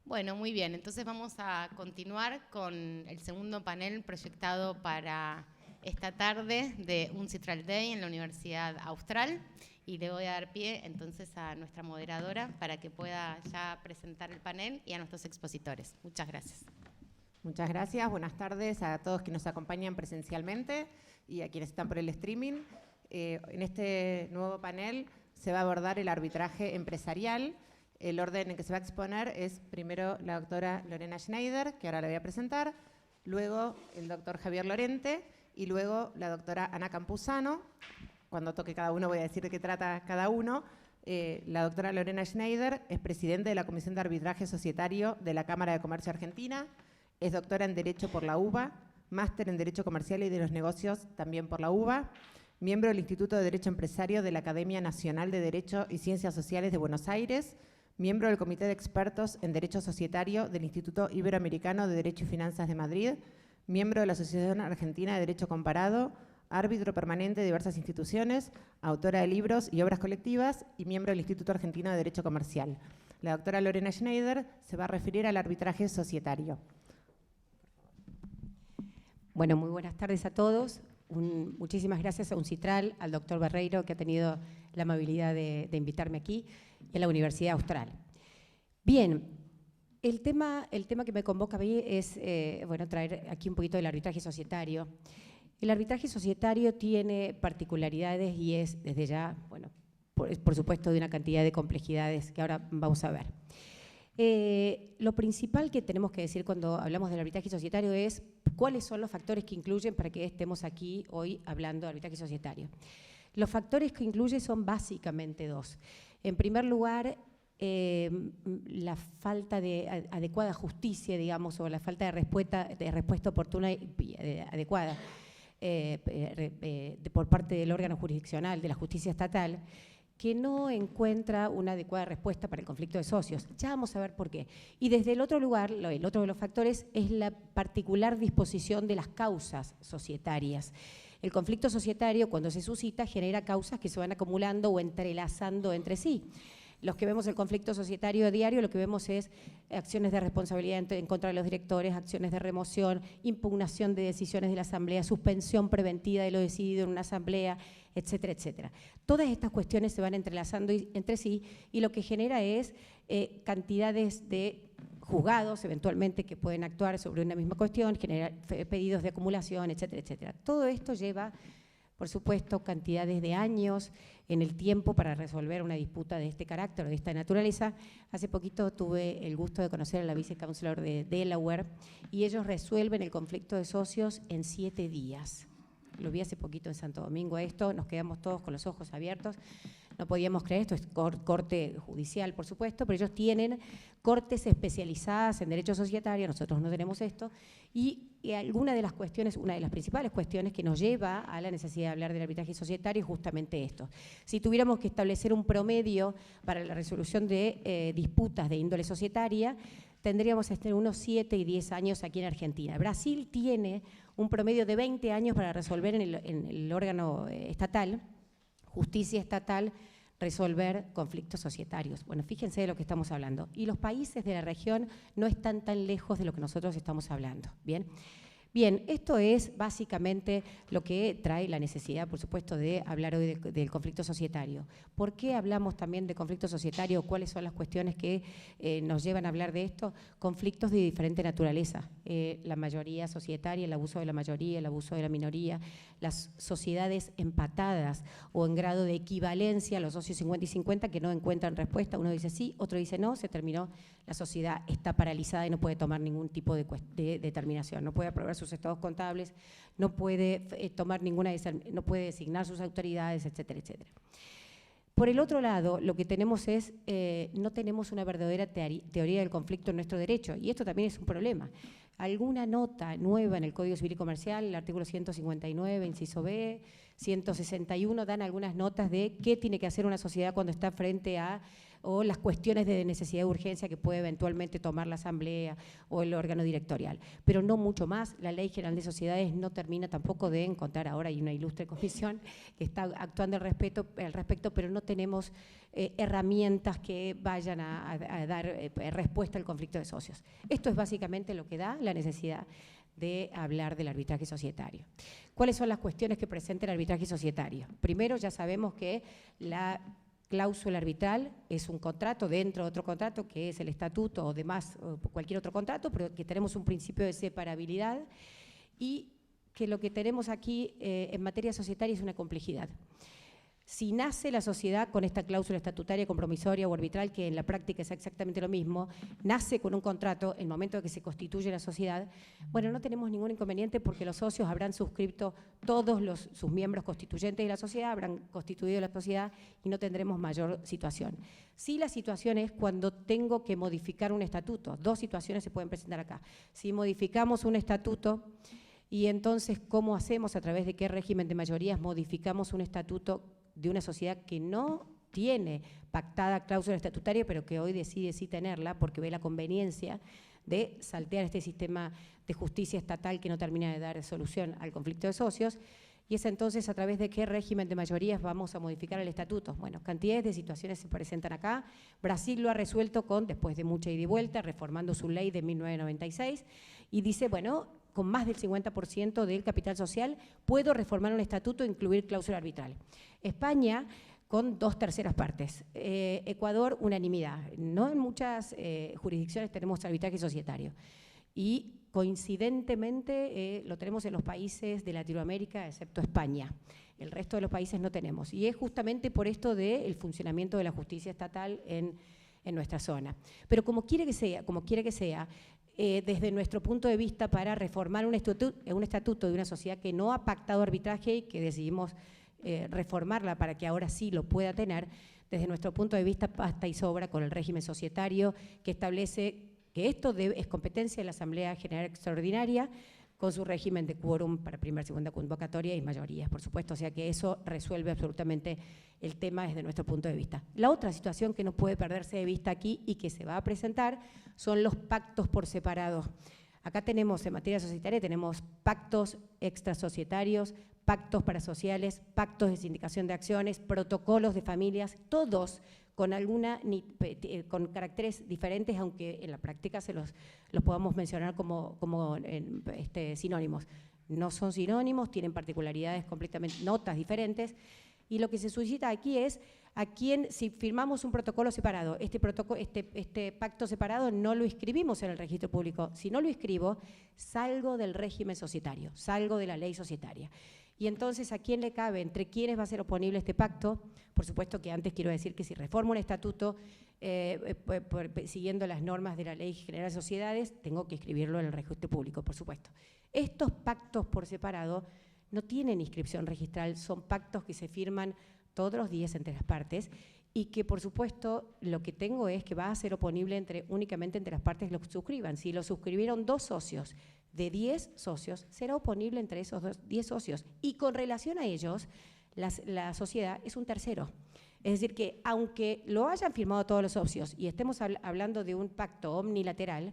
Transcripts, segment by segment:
Bueno, muy bien. Entonces vamos a continuar con el segundo panel proyectado para esta tarde de UNCITRAL Day en la Universidad Austral. Y le voy a dar pie entonces a nuestra moderadora para que pueda ya presentar el panel y a nuestros expositores. Muchas gracias. Muchas gracias. Buenas tardes a todos que nos acompañan presencialmente y a quienes están por el streaming. En este nuevo panel se va a abordar el arbitraje empresarial. El orden en que se va a exponer es primero la doctora Lorena Schneider, que ahora la voy a presentar, luego el doctor Javier Lorente y luego la doctora Ana Campuzano. Cuando toque cada uno voy a decir de qué trata cada uno. La doctora Lorena Schneider es presidente de la Comisión de Arbitraje Societario de la Cámara de Comercio Argentina, es doctora en Derecho por la UBA, máster en Derecho Comercial y de los Negocios también por la UBA, miembro del Instituto de Derecho Empresario de la Academia Nacional de Derecho y Ciencias Sociales de Buenos Aires, miembro del Comité de Expertos en Derecho Societario del Instituto Iberoamericano de Derecho y Finanzas de Madrid, miembro de la Asociación Argentina de Derecho Comparado, árbitro permanente de diversas instituciones, autora de libros y obras colectivas y miembro del Instituto Argentino de Derecho Comercial. La doctora Lorena Schneider se va a referir al arbitraje societario. Bueno, muy buenas tardes a todos. Muchísimas gracias a UNCITRAL, al doctor Barreiro, que ha tenido la amabilidad de invitarme aquí, y a la Universidad Austral. Bien, el tema que me convoca a mí es traer aquí un poquito del arbitraje societario. El arbitraje societario tiene particularidades y es desde ya, bueno, por supuesto, de una cantidad de complejidades que ahora vamos a ver. Lo principal que tenemos que decir cuando hablamos del arbitraje societario es cuáles son los factores que incluyen para que estemos aquí hoy hablando de arbitraje societario. Los factores que incluye son básicamente dos. En primer lugar, la falta de adecuada justicia, digamos, o la falta de respuesta oportuna y adecuada por parte del órgano jurisdiccional, de la justicia estatal, que no encuentra una adecuada respuesta para el conflicto de socios. Ya vamos a ver por qué. Y desde el otro lugar, el otro de los factores es la particular disposición de las causas societarias. El conflicto societario, cuando se suscita, genera causas que se van acumulando o entrelazando entre sí. Los que vemos el conflicto societario diario, lo que vemos es acciones de responsabilidad en contra de los directores, acciones de remoción, impugnación de decisiones de la asamblea, suspensión preventiva de lo decidido en una asamblea, etcétera, etcétera. Todas estas cuestiones se van entrelazando entre sí y lo que genera es cantidades de juzgados, eventualmente, que pueden actuar sobre una misma cuestión, generar pedidos de acumulación, etcétera, etcétera. Todo esto lleva, por supuesto, cantidades de años en el tiempo para resolver una disputa de este carácter o de esta naturaleza. Hace poquito tuve el gusto de conocer a la vicechancellor de Delaware y ellos resuelven el conflicto de socios en 7 días. Lo vi hace poquito en Santo Domingo esto, nos quedamos todos con los ojos abiertos. No podíamos creer, esto es corte judicial, por supuesto, pero ellos tienen cortes especializadas en derecho societario, nosotros no tenemos esto, y alguna de las cuestiones, una de las principales cuestiones que nos lleva a la necesidad de hablar del arbitraje societario es justamente esto. Si tuviéramos que establecer un promedio para la resolución de disputas de índole societaria, tendríamos entre unos 7 y 10 años aquí en Argentina. Brasil tiene un promedio de 20 años para resolver en el órgano estatal, justicia estatal, resolver conflictos societarios. Bueno, fíjense de lo que estamos hablando. Y los países de la región no están tan lejos de lo que nosotros estamos hablando. ¿Bien? Bien, esto es básicamente lo que trae la necesidad, por supuesto, de hablar hoy del conflicto societario. ¿Por qué hablamos también de conflicto societario? ¿Cuáles son las cuestiones que nos llevan a hablar de esto? Conflictos de diferente naturaleza. La mayoría societaria, el abuso de la mayoría, el abuso de la minoría, las sociedades empatadas o en grado de equivalencia, los socios 50 y 50 que no encuentran respuesta. Uno dice sí, otro dice no, se terminó, la sociedad está paralizada y no puede tomar ningún tipo de determinación, no puede aprobar sus estados contables, no puede tomar no puede designar sus autoridades, etcétera, etcétera. Por el otro lado, lo que tenemos es, no tenemos una verdadera teoría del conflicto en nuestro derecho, y esto también es un problema. Alguna nota nueva en el Código Civil y Comercial, el artículo 159, inciso B, 161, dan algunas notas de qué tiene que hacer una sociedad cuando está frente a o las cuestiones de necesidad de urgencia que puede eventualmente tomar la Asamblea o el órgano directorial. Pero no mucho más. La Ley General de Sociedades no termina tampoco de encontrar, ahora hay una ilustre comisión que está actuando al respecto, pero no tenemos herramientas que vayan a dar respuesta al conflicto de socios. Esto es básicamente lo que da la necesidad de hablar del arbitraje societario. ¿Cuáles son las cuestiones que presenta el arbitraje societario? Primero, ya sabemos que la cláusula arbitral es un contrato dentro de otro contrato, que es el estatuto o demás, o cualquier otro contrato, pero que tenemos un principio de separabilidad y que lo que tenemos aquí en materia societaria es una complejidad. Si nace la sociedad con esta cláusula estatutaria, compromisoria o arbitral, que en la práctica es exactamente lo mismo, nace con un contrato en el momento de que se constituye la sociedad, bueno, no tenemos ningún inconveniente porque los socios habrán suscrito, todos sus miembros constituyentes de la sociedad habrán constituido la sociedad y no tendremos mayor situación. Sí, la situación es cuando tengo que modificar un estatuto. Dos situaciones se pueden presentar acá. Si modificamos un estatuto, y entonces, ¿cómo hacemos? ¿A través de qué régimen de mayorías modificamos un estatuto de una sociedad que no tiene pactada cláusula estatutaria, pero que hoy decide sí tenerla porque ve la conveniencia de saltear este sistema de justicia estatal que no termina de dar solución al conflicto de socios? Y es entonces a través de qué régimen de mayorías vamos a modificar el estatuto. Bueno, cantidades de situaciones se presentan acá. Brasil lo ha resuelto después de mucha ida y vuelta, reformando su ley de 1996, y dice, bueno, con más del 50% del capital social, puedo reformar un estatuto e incluir cláusula arbitral. España, con 2/3 partes. Ecuador, unanimidad. No en muchas jurisdicciones tenemos arbitraje societario. Y coincidentemente lo tenemos en los países de Latinoamérica, excepto España. El resto de los países no tenemos. Y es justamente por esto del funcionamiento de la justicia estatal en nuestra zona. Pero como quiera que sea, desde nuestro punto de vista, para reformar un estatuto de una sociedad que no ha pactado arbitraje y que decidimos reformarla para que ahora sí lo pueda tener, desde nuestro punto de vista basta y sobra con el régimen societario que establece que esto es competencia de la Asamblea General Extraordinaria con su régimen de quórum para primera y segunda convocatoria y mayorías, por supuesto, o sea que eso resuelve absolutamente el tema desde nuestro punto de vista. La otra situación que no puede perderse de vista aquí y que se va a presentar son los pactos por separado. Acá tenemos, en materia societaria, tenemos pactos extrasocietarios, pactos parasociales, pactos de sindicación de acciones, protocolos de familias, todos con con caracteres diferentes, aunque en la práctica los podamos mencionar como sinónimos. No son sinónimos, tienen particularidades completamente, notas diferentes, y lo que se suscita aquí es si firmamos un protocolo separado, este pacto separado no lo inscribimos en el registro público. Si no lo inscribo, salgo del régimen societario, salgo de la ley societaria. Y entonces, ¿a quién le cabe? ¿Entre quiénes va a ser oponible este pacto? Por supuesto que antes quiero decir que si reformo un estatuto siguiendo las normas de la Ley General de Sociedades, tengo que inscribirlo en el registro público, por supuesto. Estos pactos por separado no tienen inscripción registral, son pactos que se firman todos los días entre las partes y que, por supuesto, lo que tengo es que va a ser oponible únicamente entre las partes que lo suscriban. Si lo suscribieron 2 socios, de 10 socios, será oponible entre esos 10 socios. Y con relación a ellos, la sociedad es un tercero. Es decir, que aunque lo hayan firmado todos los socios y estemos hablando de un pacto omnilateral,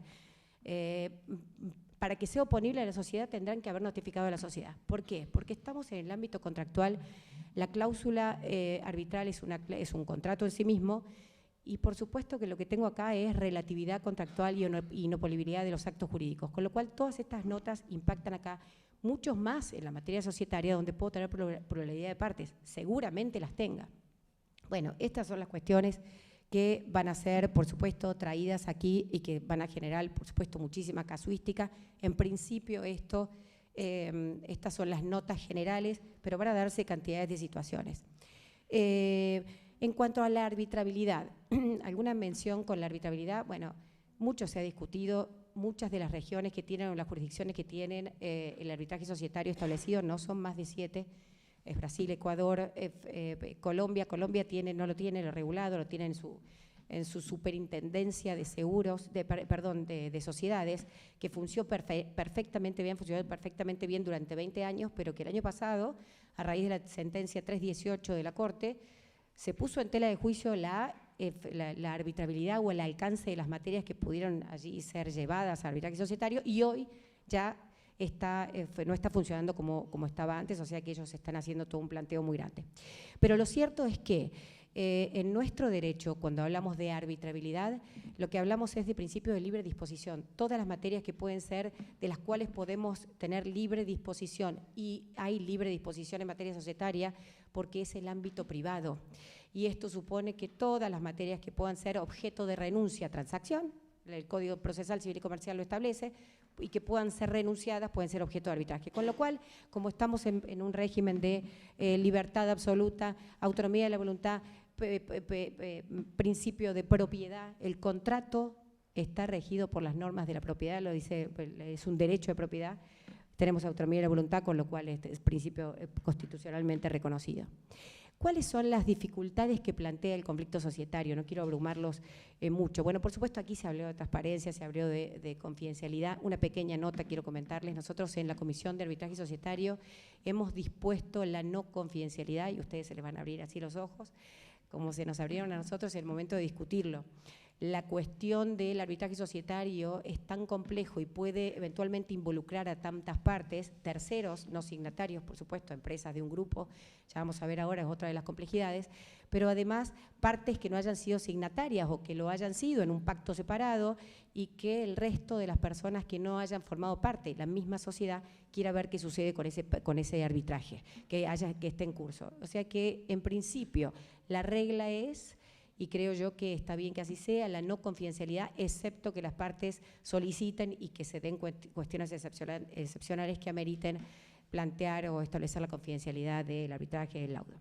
para que sea oponible a la sociedad tendrán que haber notificado a la sociedad. ¿Por qué? Porque estamos en el ámbito contractual, la cláusula arbitral es un contrato en sí mismo, y por supuesto que lo que tengo acá es relatividad contractual y inopolibilidad de los actos jurídicos, con lo cual todas estas notas impactan acá, muchos más en la materia societaria, donde puedo tener pluralidad de partes, seguramente las tenga. Bueno, estas son las cuestiones que van a ser, por supuesto, traídas aquí y que van a generar, por supuesto, muchísima casuística. En principio, estas son las notas generales, pero van a darse cantidades de situaciones. En cuanto a la arbitrabilidad, ¿alguna mención con la arbitrabilidad? Bueno, mucho se ha discutido, muchas de las regiones que tienen o las jurisdicciones que tienen el arbitraje societario establecido no son más de 7, es Brasil, Ecuador, Colombia. Colombia no lo tiene regulado, lo tiene en su superintendencia de seguros, de sociedades, que funcionó perfectamente bien durante 20 años, pero que el año pasado, a raíz de la sentencia 318 de la Corte, se puso en tela de juicio la la arbitrabilidad o el alcance de las materias que pudieron allí ser llevadas a arbitraje societario, y hoy ya no está funcionando como estaba antes, o sea que ellos están haciendo todo un planteo muy grande. Pero lo cierto es que en nuestro derecho, cuando hablamos de arbitrabilidad, lo que hablamos es de principio de libre disposición. Todas las materias que pueden ser, de las cuales podemos tener libre disposición, y hay libre disposición en materia societaria porque es el ámbito privado. Y esto supone que todas las materias que puedan ser objeto de renuncia a transacción, el Código Procesal Civil y Comercial lo establece, y que puedan ser renunciadas, pueden ser objeto de arbitraje. Con lo cual, como estamos en un régimen de libertad absoluta, autonomía de la voluntad, principio de propiedad, el contrato está regido por las normas de la propiedad, lo dice, es un derecho de propiedad, tenemos autonomía de la voluntad, con lo cual es principio constitucionalmente reconocido. ¿Cuáles son las dificultades que plantea el conflicto societario? No quiero abrumarlos mucho. Bueno, por supuesto, aquí se habló de transparencia, se habló de confidencialidad. Una pequeña nota quiero comentarles. Nosotros en la Comisión de Arbitraje Societario hemos dispuesto la no confidencialidad, y ustedes se les van a abrir así los ojos, como se nos abrieron a nosotros en el momento de discutirlo. La cuestión del arbitraje societario es tan complejo y puede eventualmente involucrar a tantas partes, terceros, no signatarios, por supuesto, empresas de un grupo, ya vamos a ver ahora, es otra de las complejidades, pero además partes que no hayan sido signatarias o que lo hayan sido en un pacto separado, y que el resto de las personas que no hayan formado parte, la misma sociedad, quiera ver qué sucede con ese arbitraje, que esté en curso. O sea que, en principio, la regla es, y creo yo que está bien que así sea, la no confidencialidad, excepto que las partes soliciten y que se den cuestiones excepcionales que ameriten plantear o establecer la confidencialidad del arbitraje del laudo,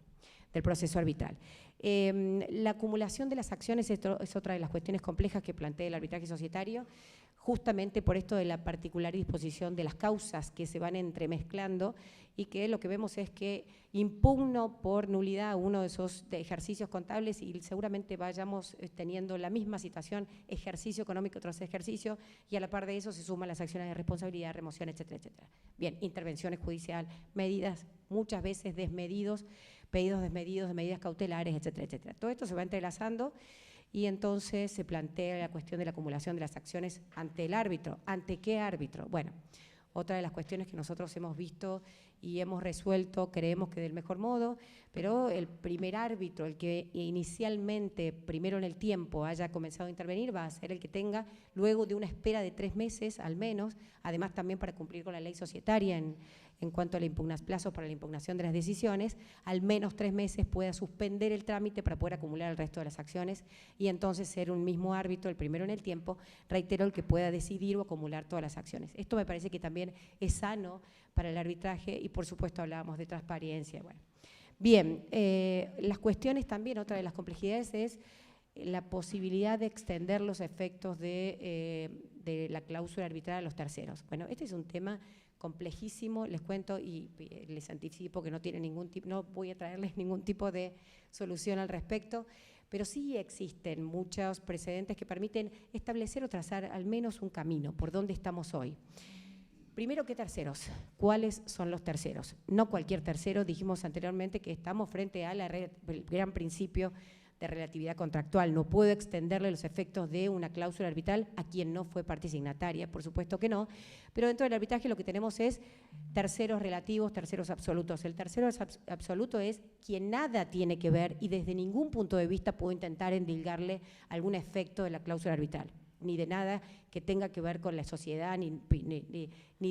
del proceso arbitral. La acumulación de las acciones es otra de las cuestiones complejas que plantea el arbitraje societario, justamente por esto de la particular disposición de las causas que se van entremezclando, y que lo que vemos es que impugno por nulidad uno de esos ejercicios contables y seguramente vayamos teniendo la misma situación, ejercicio económico tras ejercicio, y a la par de eso se suman las acciones de responsabilidad, remoción, etcétera, etcétera. Bien, intervenciones judicial, medidas muchas veces desmedidos, pedidos desmedidos de medidas cautelares, etcétera, etcétera. Todo esto se va entrelazando, y entonces se plantea la cuestión de la acumulación de las acciones ante el árbitro. ¿Ante qué árbitro? Bueno, otra de las cuestiones que nosotros hemos visto y hemos resuelto, creemos que del mejor modo, pero el primer árbitro, el que inicialmente, primero en el tiempo, haya comenzado a intervenir, va a ser el que tenga, luego de una espera de 3 meses al menos, además también para cumplir con la ley societaria en cuanto a plazos para la impugnación de las decisiones, al menos 3 meses pueda suspender el trámite para poder acumular el resto de las acciones, y entonces ser un mismo árbitro, el primero en el tiempo, reitero, el que pueda decidir o acumular todas las acciones. Esto me parece que también es sano para el arbitraje, y por supuesto hablábamos de transparencia. Bueno. Bien, las cuestiones también, otra de las complejidades es la posibilidad de extender los efectos de la cláusula arbitral a los terceros. Bueno, este es un tema complejísimo, les cuento y les anticipo que no voy a traerles ningún tipo de solución al respecto, pero sí existen muchos precedentes que permiten establecer o trazar al menos un camino por donde estamos hoy. Primero, ¿qué terceros? ¿Cuáles son los terceros? No cualquier tercero, dijimos anteriormente que estamos frente al gran principio de relatividad contractual. No puedo extenderle los efectos de una cláusula arbitral a quien no fue parte signataria, por supuesto que no, pero dentro del arbitraje lo que tenemos es terceros relativos, terceros absolutos. El tercero absoluto es quien nada tiene que ver y desde ningún punto de vista puedo intentar endilgarle algún efecto de la cláusula arbitral, ni de nada que tenga que ver con la sociedad, ni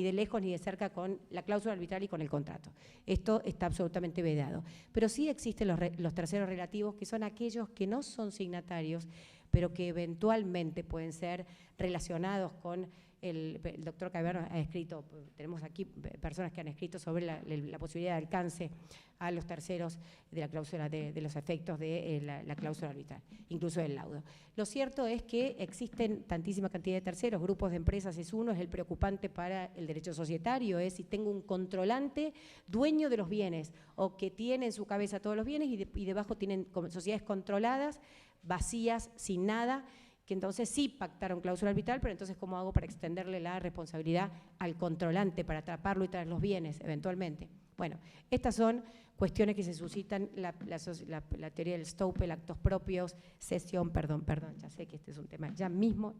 de lejos ni de cerca con la cláusula arbitral y con el contrato. Esto está absolutamente vedado. Pero sí existen los terceros relativos, que son aquellos que no son signatarios, pero que eventualmente pueden ser relacionados con el doctor Caber ha escrito, tenemos aquí personas que han escrito sobre la posibilidad de alcance a los terceros de la cláusula de los efectos de la cláusula arbitral, incluso del laudo. Lo cierto es que existen tantísima cantidad de terceros, grupos de empresas es uno, es el preocupante para el derecho societario, es si tengo un controlante dueño de los bienes o que tiene en su cabeza todos los bienes y debajo tienen sociedades controladas, vacías, sin nada, que entonces sí pactaron cláusula arbitral, pero entonces ¿cómo hago para extenderle la responsabilidad al controlante, para atraparlo y traer los bienes eventualmente? Bueno, estas son cuestiones que se suscitan, la teoría del Stoppel, actos propios, cesión, perdón, ya sé que este es un tema, ya mismo.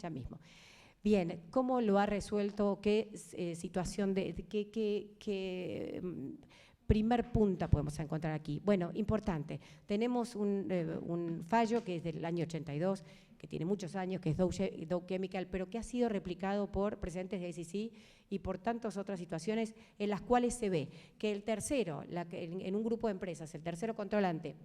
Bien, ¿cómo lo ha resuelto? ¿Qué situación qué primer punta podemos encontrar aquí? Bueno, importante, tenemos un fallo que es del año 82, que tiene muchos años, que es Dow Chemical, pero que ha sido replicado por precedentes de ICC y por tantas otras situaciones en las cuales se ve que el tercero, en un grupo de empresas, el tercero controlante,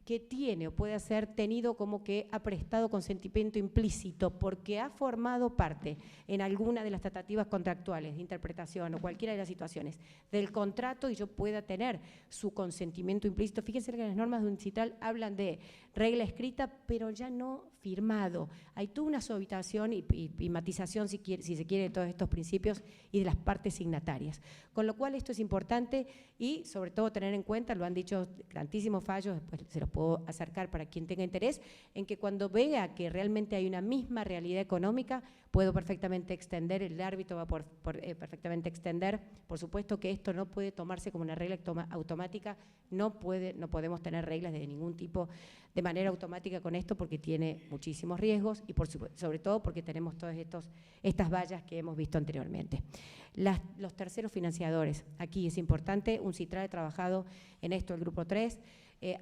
que tiene o puede ser tenido como que ha prestado consentimiento implícito porque ha formado parte en alguna de las tratativas contractuales de interpretación o cualquiera de las situaciones del contrato y yo pueda tener su consentimiento implícito. Fíjense que las normas de UNCITRAL hablan de regla escrita, pero ya no firmado. Hay toda una suavización y matización, si se quiere, de todos estos principios y de las partes signatarias. Con lo cual esto es importante y sobre todo tener en cuenta, lo han dicho tantísimos fallos, después se los puedo acercar para quien tenga interés, en que cuando vea que realmente hay una misma realidad económica, puedo perfectamente extender, el árbitro va perfectamente extender. Por supuesto que esto no puede tomarse como una regla automática, no podemos tener reglas de ningún tipo de manera automática con esto porque tiene muchísimos riesgos y sobre todo porque tenemos todas estas vallas que hemos visto anteriormente. Los terceros financiadores, aquí es importante, UNCITRAL ha trabajado en esto, el grupo 3,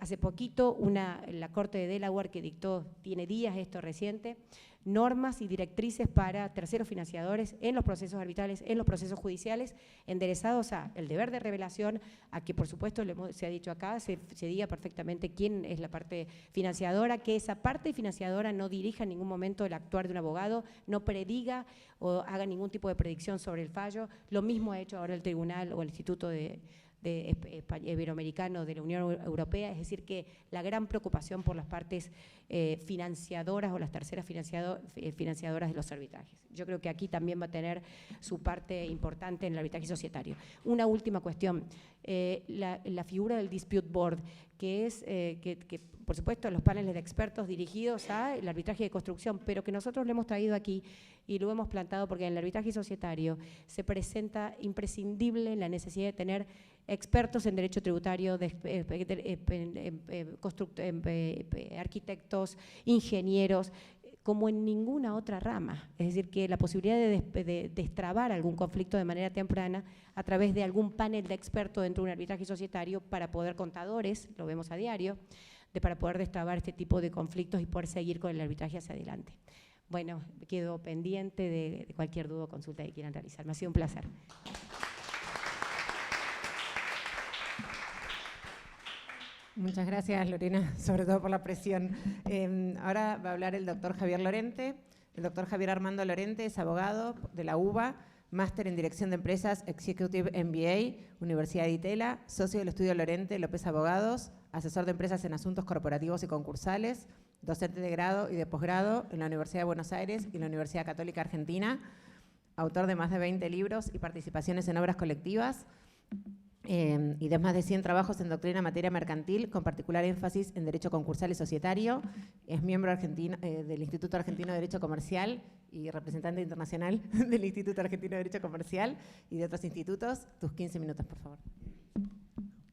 hace poquito la Corte de Delaware que dictó, tiene días esto reciente, normas y directrices para terceros financiadores en los procesos arbitrales, en los procesos judiciales, enderezados a el deber de revelación, a que por supuesto se ha dicho acá, se diga perfectamente quién es la parte financiadora, que esa parte financiadora no dirija en ningún momento el actuar de un abogado, no prediga o haga ningún tipo de predicción sobre el fallo. Lo mismo ha hecho ahora el Tribunal o el Instituto Iberoamericano de la Unión Europea, es decir, que la gran preocupación por las partes financiadoras o las terceras financiadoras de los arbitrajes. Yo creo que aquí también va a tener su parte importante en el arbitraje societario. Una última cuestión, la figura del Dispute Board, que es que por supuesto los paneles de expertos dirigidos al arbitraje de construcción, pero que nosotros lo hemos traído aquí y lo hemos plantado porque en el arbitraje societario se presenta imprescindible la necesidad de tener expertos en derecho tributario, arquitectos, ingenieros, como en ninguna otra rama. Es decir, que la posibilidad de destrabar algún conflicto de manera temprana a través de algún panel de expertos dentro de un arbitraje societario para poder, contadores, lo vemos a diario, para poder destrabar este tipo de conflictos y poder seguir con el arbitraje hacia adelante. Bueno, quedo pendiente de cualquier duda o consulta que quieran realizar. Me ha sido un placer. Muchas gracias, Lorena, sobre todo por la presión. Ahora va a hablar el doctor Javier Lorente. El doctor Javier Armando Lorente es abogado de la UBA, máster en Dirección de Empresas, Executive MBA, Universidad de Itela, socio del estudio Lorente López Abogados, asesor de empresas en asuntos corporativos y concursales, docente de grado y de posgrado en la Universidad de Buenos Aires y la Universidad Católica Argentina, autor de más de 20 libros y participaciones en obras colectivas, y de más de 100 trabajos en doctrina en materia mercantil, con particular énfasis en derecho concursal y societario. Es miembro del Instituto Argentino de Derecho Comercial y representante internacional del Instituto Argentino de Derecho Comercial y de otros institutos. Tus 15 minutos, por favor.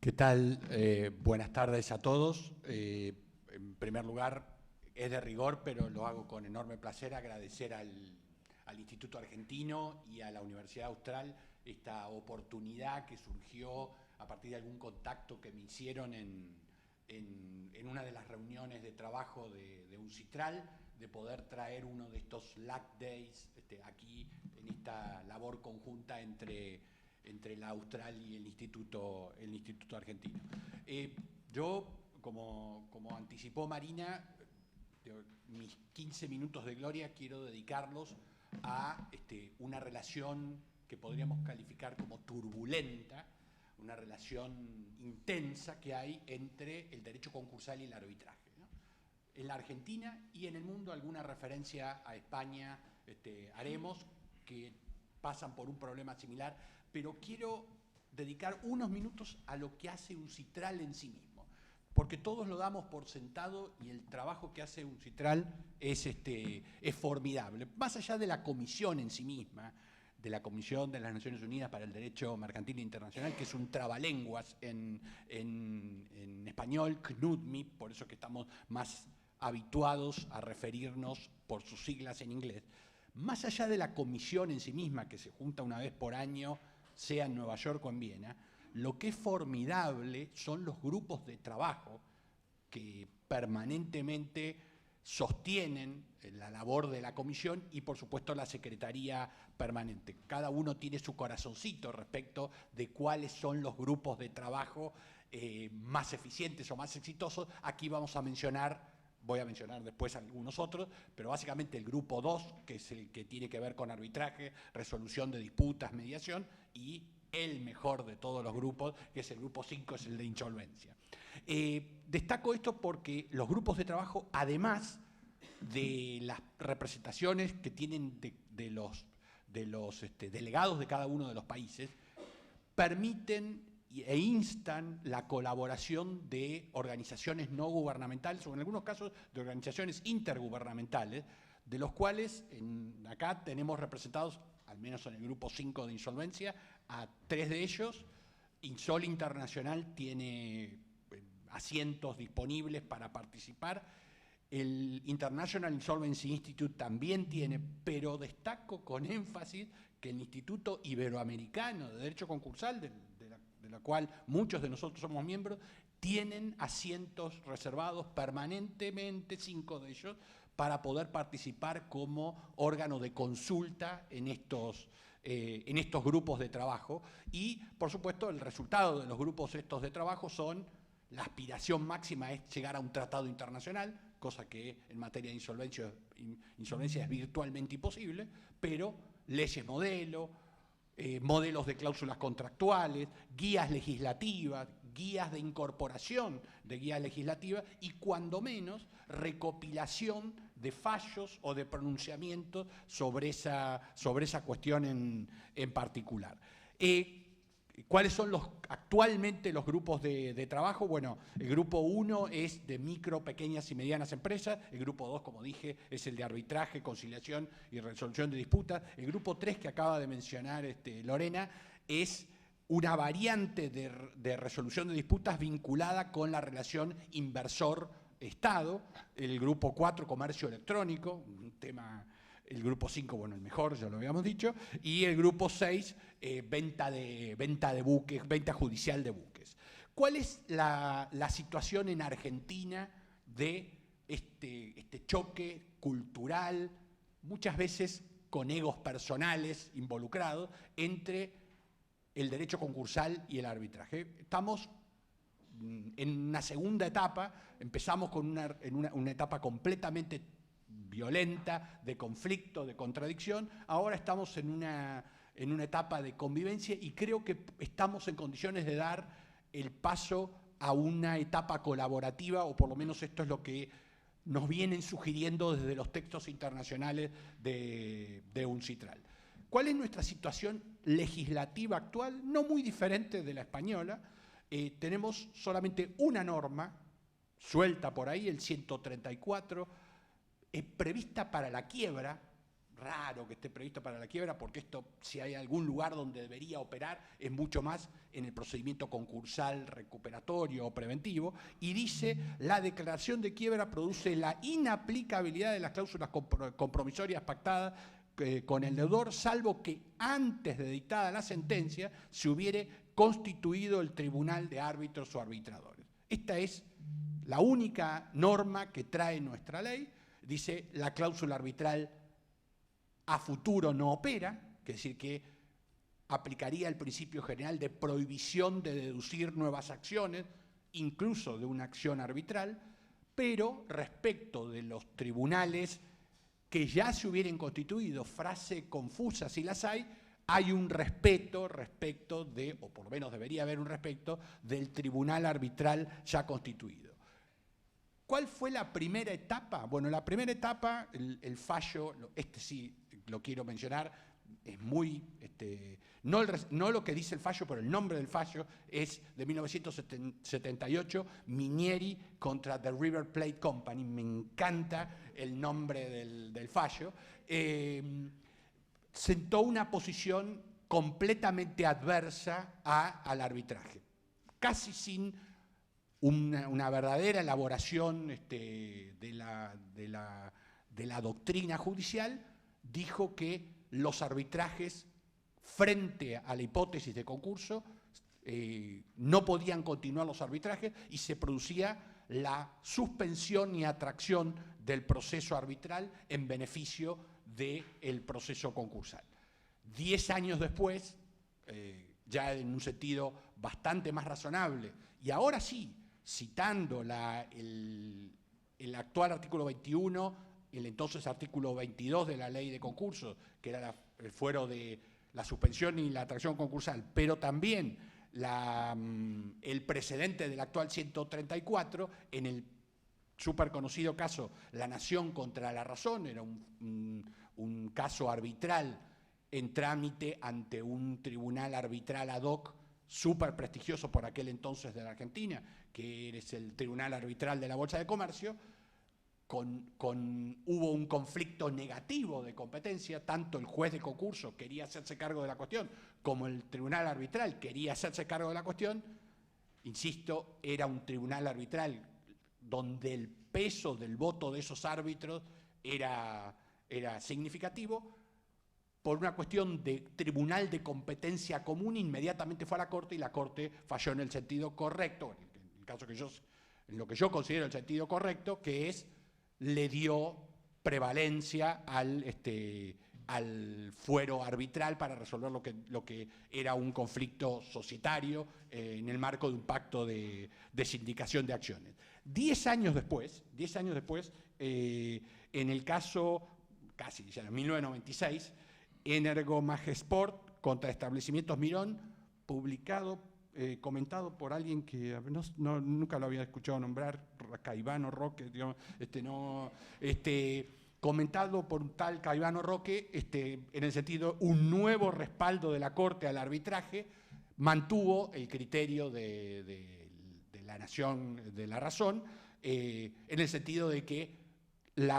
¿Qué tal? Buenas tardes a todos. En primer lugar, es de rigor, pero lo hago con enorme placer, agradecer al Instituto Argentino y a la Universidad Austral esta oportunidad que surgió a partir de algún contacto que me hicieron en una de las reuniones de trabajo de UNCITRAL, de poder traer uno de estos LAC Days aquí en esta labor conjunta entre la Austral y el Instituto Argentino. Yo, como anticipó Marina, mis 15 minutos de gloria quiero dedicarlos a una relación que podríamos calificar como turbulenta, una relación intensa que hay entre el derecho concursal y el arbitraje, ¿no? En la Argentina y en el mundo alguna referencia a España haremos, que pasan por un problema similar, pero quiero dedicar unos minutos a lo que hace UNCITRAL en sí mismo, porque todos lo damos por sentado y el trabajo que hace UNCITRAL es formidable. Más allá de la comisión en sí misma, la Comisión de las Naciones Unidas para el Derecho Mercantil Internacional, que es un trabalenguas en español, CNUDMI, por eso que estamos más habituados a referirnos por sus siglas en inglés. Más allá de la comisión en sí misma, que se junta una vez por año, sea en Nueva York o en Viena, lo que es formidable son los grupos de trabajo que permanentemente sostienen la labor de la comisión y, por supuesto, la secretaría permanente. Cada uno tiene su corazoncito respecto de cuáles son los grupos de trabajo más eficientes o más exitosos. Aquí voy a mencionar después algunos otros, pero básicamente el grupo 2, que es el que tiene que ver con arbitraje, resolución de disputas, mediación, y el mejor de todos los grupos, que es el grupo 5, es el de insolvencia. Destaco esto porque los grupos de trabajo, además de las representaciones que tienen de los delegados de cada uno de los países, permiten e instan la colaboración de organizaciones no gubernamentales o en algunos casos de organizaciones intergubernamentales, de los cuales acá tenemos representados, al menos en el grupo 5 de insolvencia, a 3 de ellos. Insol Internacional tiene asientos disponibles para participar. El International Insolvency Institute también tiene, pero destaco con énfasis que el Instituto Iberoamericano de Derecho Concursal, de la cual muchos de nosotros somos miembros, tienen asientos reservados permanentemente, 5 de ellos, para poder participar como órgano de consulta en estos grupos de trabajo. Y, por supuesto, el resultado de los grupos estos de trabajo son, la aspiración máxima es llegar a un tratado internacional, cosa que en materia de insolvencia es virtualmente imposible, pero leyes modelo, modelos de cláusulas contractuales, guías legislativas, guías de incorporación de guías legislativas y, cuando menos, recopilación de fallos o de pronunciamientos sobre esa cuestión en particular. ¿Cuáles son actualmente los grupos de trabajo? Bueno, el grupo 1 es de micro, pequeñas y medianas empresas. El grupo 2, como dije, es el de arbitraje, conciliación y resolución de disputas. El grupo 3, que acaba de mencionar Lorena, es una variante de resolución de disputas vinculada con la relación inversor-Estado. El grupo 4, comercio electrónico, un tema. El grupo 5, bueno, el mejor, ya lo habíamos dicho, y el grupo 6, venta de buques, venta judicial de buques. ¿Cuál es la situación en Argentina de este choque cultural, muchas veces con egos personales involucrados, entre el derecho concursal y el arbitraje? Estamos en una segunda etapa, empezamos con una etapa completamente violenta, de conflicto, de contradicción. Ahora estamos en una etapa de convivencia y creo que estamos en condiciones de dar el paso a una etapa colaborativa, o por lo menos esto es lo que nos vienen sugiriendo desde los textos internacionales de UNCITRAL. ¿Cuál es nuestra situación legislativa actual? No muy diferente de la española. Tenemos solamente una norma suelta por ahí, el 134, prevista para la quiebra. Raro que esté prevista para la quiebra, porque esto, si hay algún lugar donde debería operar, es mucho más en el procedimiento concursal recuperatorio o preventivo, y dice: la declaración de quiebra produce la inaplicabilidad de las cláusulas compromisorias pactadas con el deudor, salvo que antes de dictada la sentencia se hubiere constituido el tribunal de árbitros o arbitradores. Esta es la única norma que trae nuestra ley. Dice: la cláusula arbitral a futuro no opera, es decir, que aplicaría el principio general de prohibición de deducir nuevas acciones, incluso de una acción arbitral, pero respecto de los tribunales que ya se hubieran constituido, frase confusa si las hay un respeto respecto de, o por lo menos debería haber un respeto, del tribunal arbitral ya constituido. ¿Cuál fue la primera etapa? Bueno, la primera etapa, el fallo, sí lo quiero mencionar, es muy, no lo que dice el fallo, pero el nombre del fallo es de 1978, Minieri contra The River Plate Company. Me encanta el nombre del fallo. sentó una posición completamente adversa al arbitraje, casi sin una verdadera elaboración de la doctrina judicial. Dijo que los arbitrajes, frente a la hipótesis de concurso, no podían continuar los arbitrajes y se producía la suspensión y atracción del proceso arbitral en beneficio del proceso concursal. 10 años después, ya en un sentido bastante más razonable, y ahora sí, citando el actual artículo 21, el entonces artículo 22 de la ley de concursos, que era el fuero de la suspensión y la atracción concursal, pero también el precedente del actual 134, en el súper conocido caso La Nación contra la Razón, era un caso arbitral en trámite ante un tribunal arbitral ad hoc súper prestigioso por aquel entonces de la Argentina, que es el Tribunal Arbitral de la Bolsa de Comercio. Hubo un conflicto negativo de competencia, tanto el juez de concurso quería hacerse cargo de la cuestión como el tribunal arbitral quería hacerse cargo de la cuestión. Insisto, era un tribunal arbitral donde el peso del voto de esos árbitros era significativo. Por una cuestión de tribunal de competencia común, inmediatamente fue a la Corte y la Corte falló en el sentido correcto, en el caso en lo que yo considero el sentido correcto, que es le dio prevalencia al fuero arbitral para resolver lo que era un conflicto societario en el marco de un pacto de sindicación de acciones. 10 años después, en el caso, casi ya en 1996, Energomagesport contra Establecimientos Mirón, publicado, comentado por alguien que nunca lo había escuchado nombrar, Caivano Roque, digamos, comentado por un tal Caivano Roque, en el sentido un nuevo respaldo de la Corte al arbitraje, mantuvo el criterio de la Nación, de la Razón, en el sentido de que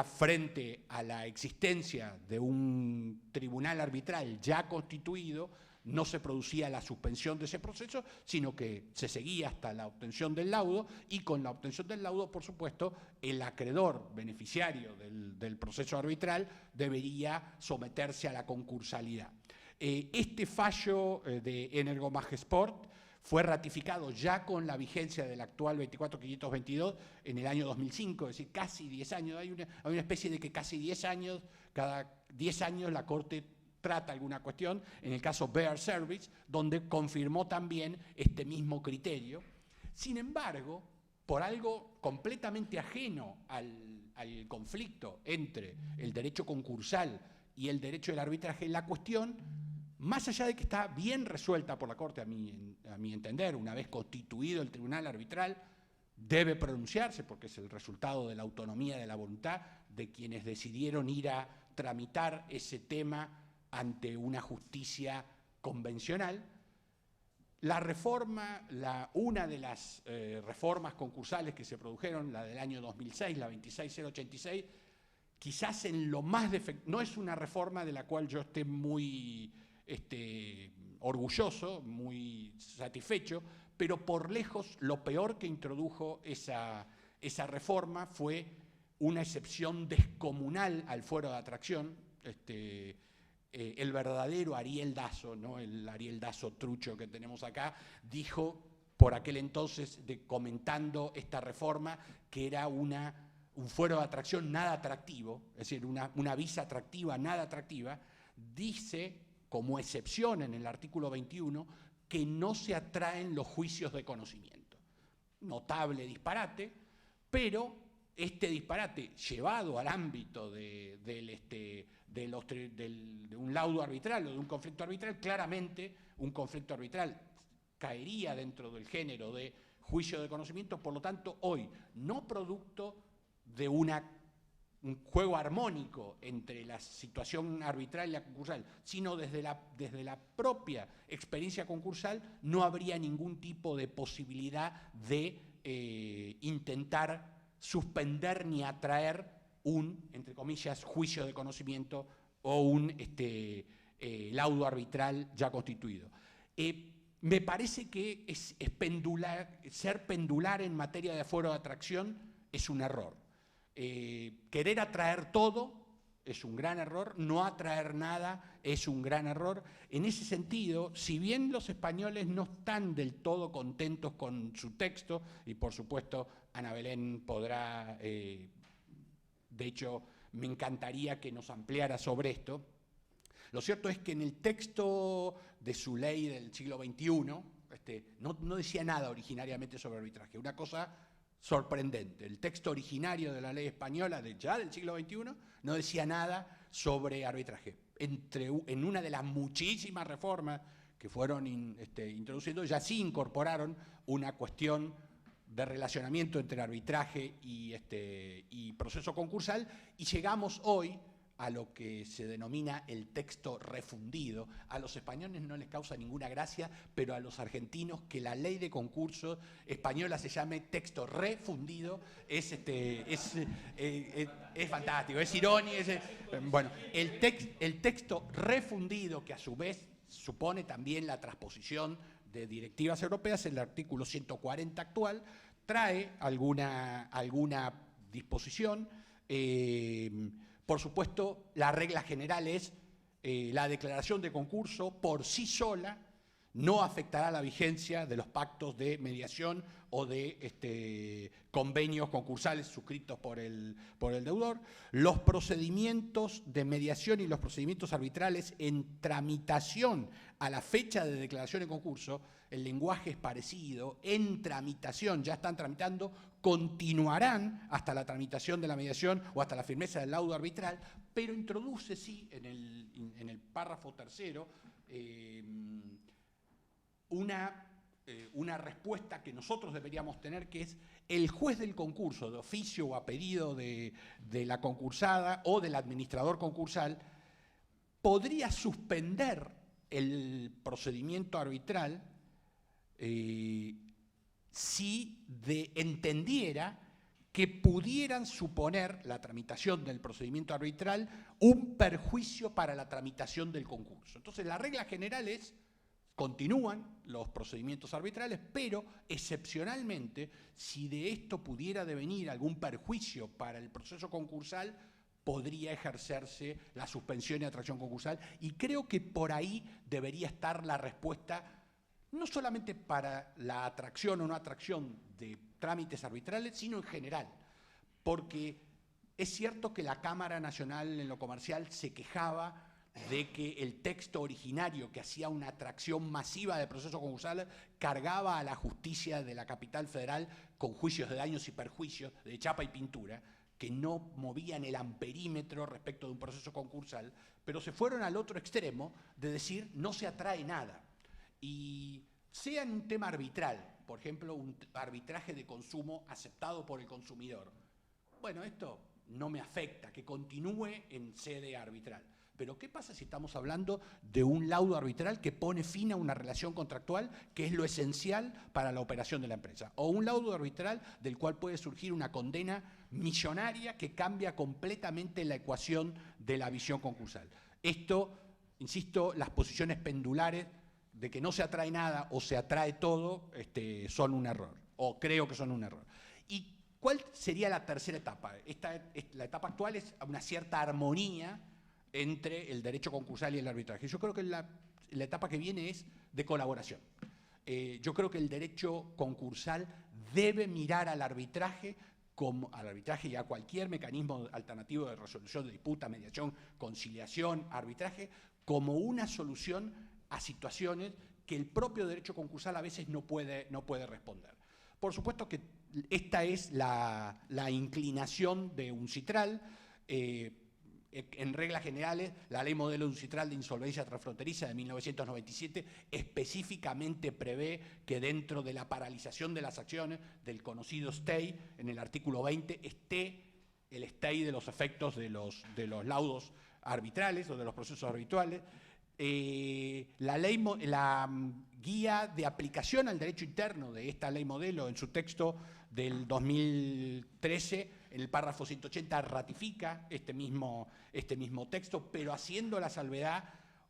frente a la existencia de un tribunal arbitral ya constituido, no se producía la suspensión de ese proceso, sino que se seguía hasta la obtención del laudo, y con la obtención del laudo, por supuesto, el acreedor beneficiario del proceso arbitral debería someterse a la concursalidad. Este fallo de Energomagesport fue ratificado ya con la vigencia del actual 24522 en el año 2005, es decir, casi 10 años. Hay una especie de que casi 10 años, cada 10 años la Corte trata alguna cuestión, en el caso Bear Service, donde confirmó también este mismo criterio. Sin embargo, por algo completamente ajeno al conflicto entre el derecho concursal y el derecho del arbitraje, la cuestión, más allá de que está bien resuelta por la Corte, a mi entender, una vez constituido el tribunal arbitral, debe pronunciarse porque es el resultado de la autonomía de la voluntad de quienes decidieron ir a tramitar ese tema ante una justicia convencional. La reforma, una de las reformas concursales que se produjeron, la del año 2006, la 26086, quizás en lo más no es una reforma de la cual yo esté muy orgulloso, muy satisfecho, pero por lejos lo peor que introdujo esa reforma fue una excepción descomunal al fuero de atracción. El verdadero Ariel Dazo, ¿no? El Ariel Dazo trucho que tenemos acá, dijo por aquel entonces, comentando esta reforma, que era un fuero de atracción nada atractivo, es decir, una visa atractiva nada atractiva. Dice, como excepción en el artículo 21, que no se atraen los juicios de conocimiento. Notable disparate, pero este disparate llevado al ámbito de un laudo arbitral o de un conflicto arbitral, claramente un conflicto arbitral caería dentro del género de juicio de conocimiento. Por lo tanto, hoy, no producto de un juego armónico entre la situación arbitral y la concursal, sino desde la propia experiencia concursal, no habría ningún tipo de posibilidad de intentar suspender ni atraer un, entre comillas, juicio de conocimiento o un laudo arbitral ya constituido. Me parece que ser pendular en materia de afuero de atracción es un error. Querer atraer todo es un gran error, no atraer nada es un gran error. En ese sentido, si bien los españoles no están del todo contentos con su texto, y por supuesto Ana Belén podrá, de hecho me encantaría que nos ampliara sobre esto, lo cierto es que en el texto de su ley del siglo XXI no decía nada originariamente sobre arbitraje, una cosa sorprendente. El texto originario de la ley española ya del siglo XXI no decía nada sobre arbitraje. En una de las muchísimas reformas que fueron introduciendo, ya sí incorporaron una cuestión de relacionamiento entre arbitraje y proceso concursal, y llegamos hoy a lo que se denomina el texto refundido. A los españoles no les causa ninguna gracia, pero a los argentinos que la ley de concurso española se llame texto refundido es fantástico, es irónico. Bueno, el texto refundido, que a su vez supone también la transposición de directivas europeas, el artículo 140 actual, trae alguna disposición. Por supuesto, la regla general es la declaración de concurso por sí sola no afectará la vigencia de los pactos de mediación o de convenios concursales suscritos por el deudor. Los procedimientos de mediación y los procedimientos arbitrales en tramitación a la fecha de declaración de concurso, el lenguaje es parecido, en tramitación, ya están tramitando, continuarán hasta la tramitación de la mediación o hasta la firmeza del laudo arbitral, pero introduce, sí, en el párrafo tercero, una respuesta que nosotros deberíamos tener, que es: el juez del concurso, de oficio o a pedido de la concursada o del administrador concursal, podría suspender el procedimiento arbitral si entendiera que pudieran suponer la tramitación del procedimiento arbitral un perjuicio para la tramitación del concurso. Entonces, la regla general es: continúan los procedimientos arbitrales, pero excepcionalmente, si de esto pudiera devenir algún perjuicio para el proceso concursal, podría ejercerse la suspensión y atracción concursal. Y creo que por ahí debería estar la respuesta, no solamente para la atracción o no atracción de trámites arbitrales, sino en general. Porque es cierto que la Cámara Nacional en lo Comercial se quejaba de que el texto originario, que hacía una atracción masiva de procesos concursales, cargaba a la justicia de la capital federal con juicios de daños y perjuicios de chapa y pintura, que no movían el amperímetro respecto de un proceso concursal, pero se fueron al otro extremo de decir: no se atrae nada. Y sea en un tema arbitral, por ejemplo, un arbitraje de consumo aceptado por el consumidor, bueno, esto no me afecta, que continúe en sede arbitral. Pero ¿qué pasa si estamos hablando de un laudo arbitral que pone fin a una relación contractual, que es lo esencial para la operación de la empresa? O un laudo arbitral del cual puede surgir una condena millonaria que cambia completamente la ecuación de la visión concursal. Esto, insisto, las posiciones pendulares de que no se atrae nada o se atrae todo, son un error, o creo que son un error. ¿Y cuál sería la tercera etapa? La etapa actual es una cierta armonía entre el derecho concursal y el arbitraje. Yo creo que la etapa que viene es de colaboración. Yo creo que el derecho concursal debe mirar al arbitraje y a cualquier mecanismo alternativo de resolución de disputa, mediación, conciliación, arbitraje, como una solución a situaciones que el propio derecho concursal a veces no puede responder. Por supuesto que esta es la inclinación de UNCITRAL. En reglas generales, la Ley Modelo UNCITRAL de Insolvencia Transfronteriza de 1997 específicamente prevé que dentro de la paralización de las acciones del conocido stay, en el artículo 20, esté el stay de los efectos de los laudos arbitrales o de los procesos arbitrales. La guía de aplicación al derecho interno de esta ley modelo, en su texto del 2013, en el párrafo 180, ratifica este mismo texto, pero haciendo la salvedad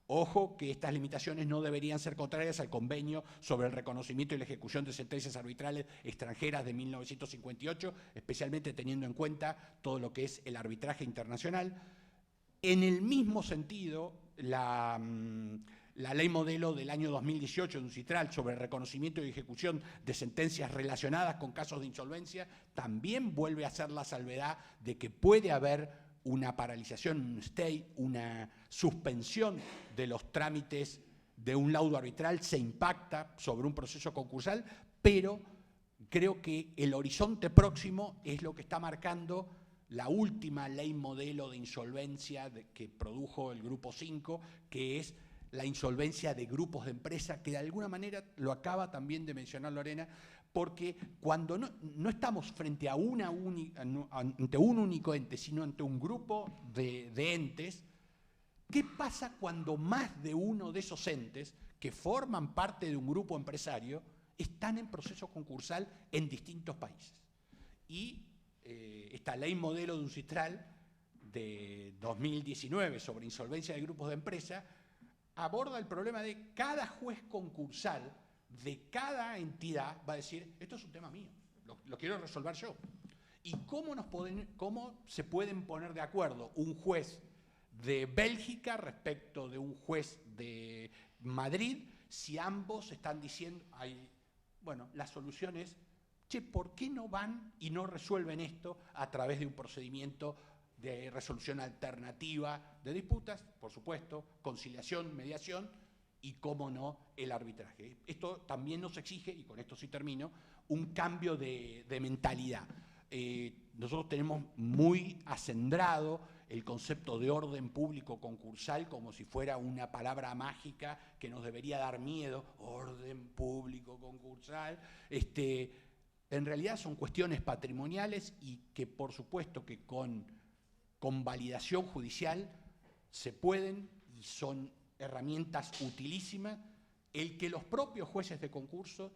Ojo que estas limitaciones no deberían ser contrarias al Convenio sobre el reconocimiento y la ejecución de sentencias arbitrales extranjeras de 1958, especialmente teniendo en cuenta todo lo que es el arbitraje internacional. En el mismo sentido, la ley modelo del año 2018 de UNCITRAL sobre el reconocimiento y ejecución de sentencias relacionadas con casos de insolvencia también vuelve a hacer la salvedad de que puede haber una paralización, un stay, una suspensión de los trámites de un laudo arbitral, se impacta sobre un proceso concursal, pero creo que el horizonte próximo es lo que está marcando la última ley modelo de insolvencia que produjo el Grupo 5, que es la insolvencia de grupos de empresas, que de alguna manera lo acaba también de mencionar Lorena, porque cuando no estamos frente a ante un único ente, sino ante un grupo de entes, ¿qué pasa cuando más de uno de esos entes que forman parte de un grupo empresario están en proceso concursal en distintos países? Y esta ley modelo de UNCITRAL de 2019 sobre insolvencia de grupos de empresas aborda el problema de cada juez concursal de cada entidad va a decir, esto es un tema mío, lo quiero resolver yo. ¿Y cómo se pueden poner de acuerdo un juez de Bélgica respecto de un juez de Madrid si ambos están diciendo, bueno, la solución es, che, ¿por qué no van y no resuelven esto a través de un procedimiento de resolución alternativa de disputas? Por supuesto, conciliación, mediación y, cómo no, el arbitraje. Esto también nos exige, y con esto sí termino, un cambio de mentalidad. Nosotros tenemos muy acendrado el concepto de orden público concursal como si fuera una palabra mágica que nos debería dar miedo. Orden público concursal. En realidad son cuestiones patrimoniales y que, por supuesto, que con validación judicial se pueden y son herramientas utilísimas el que los propios jueces de concurso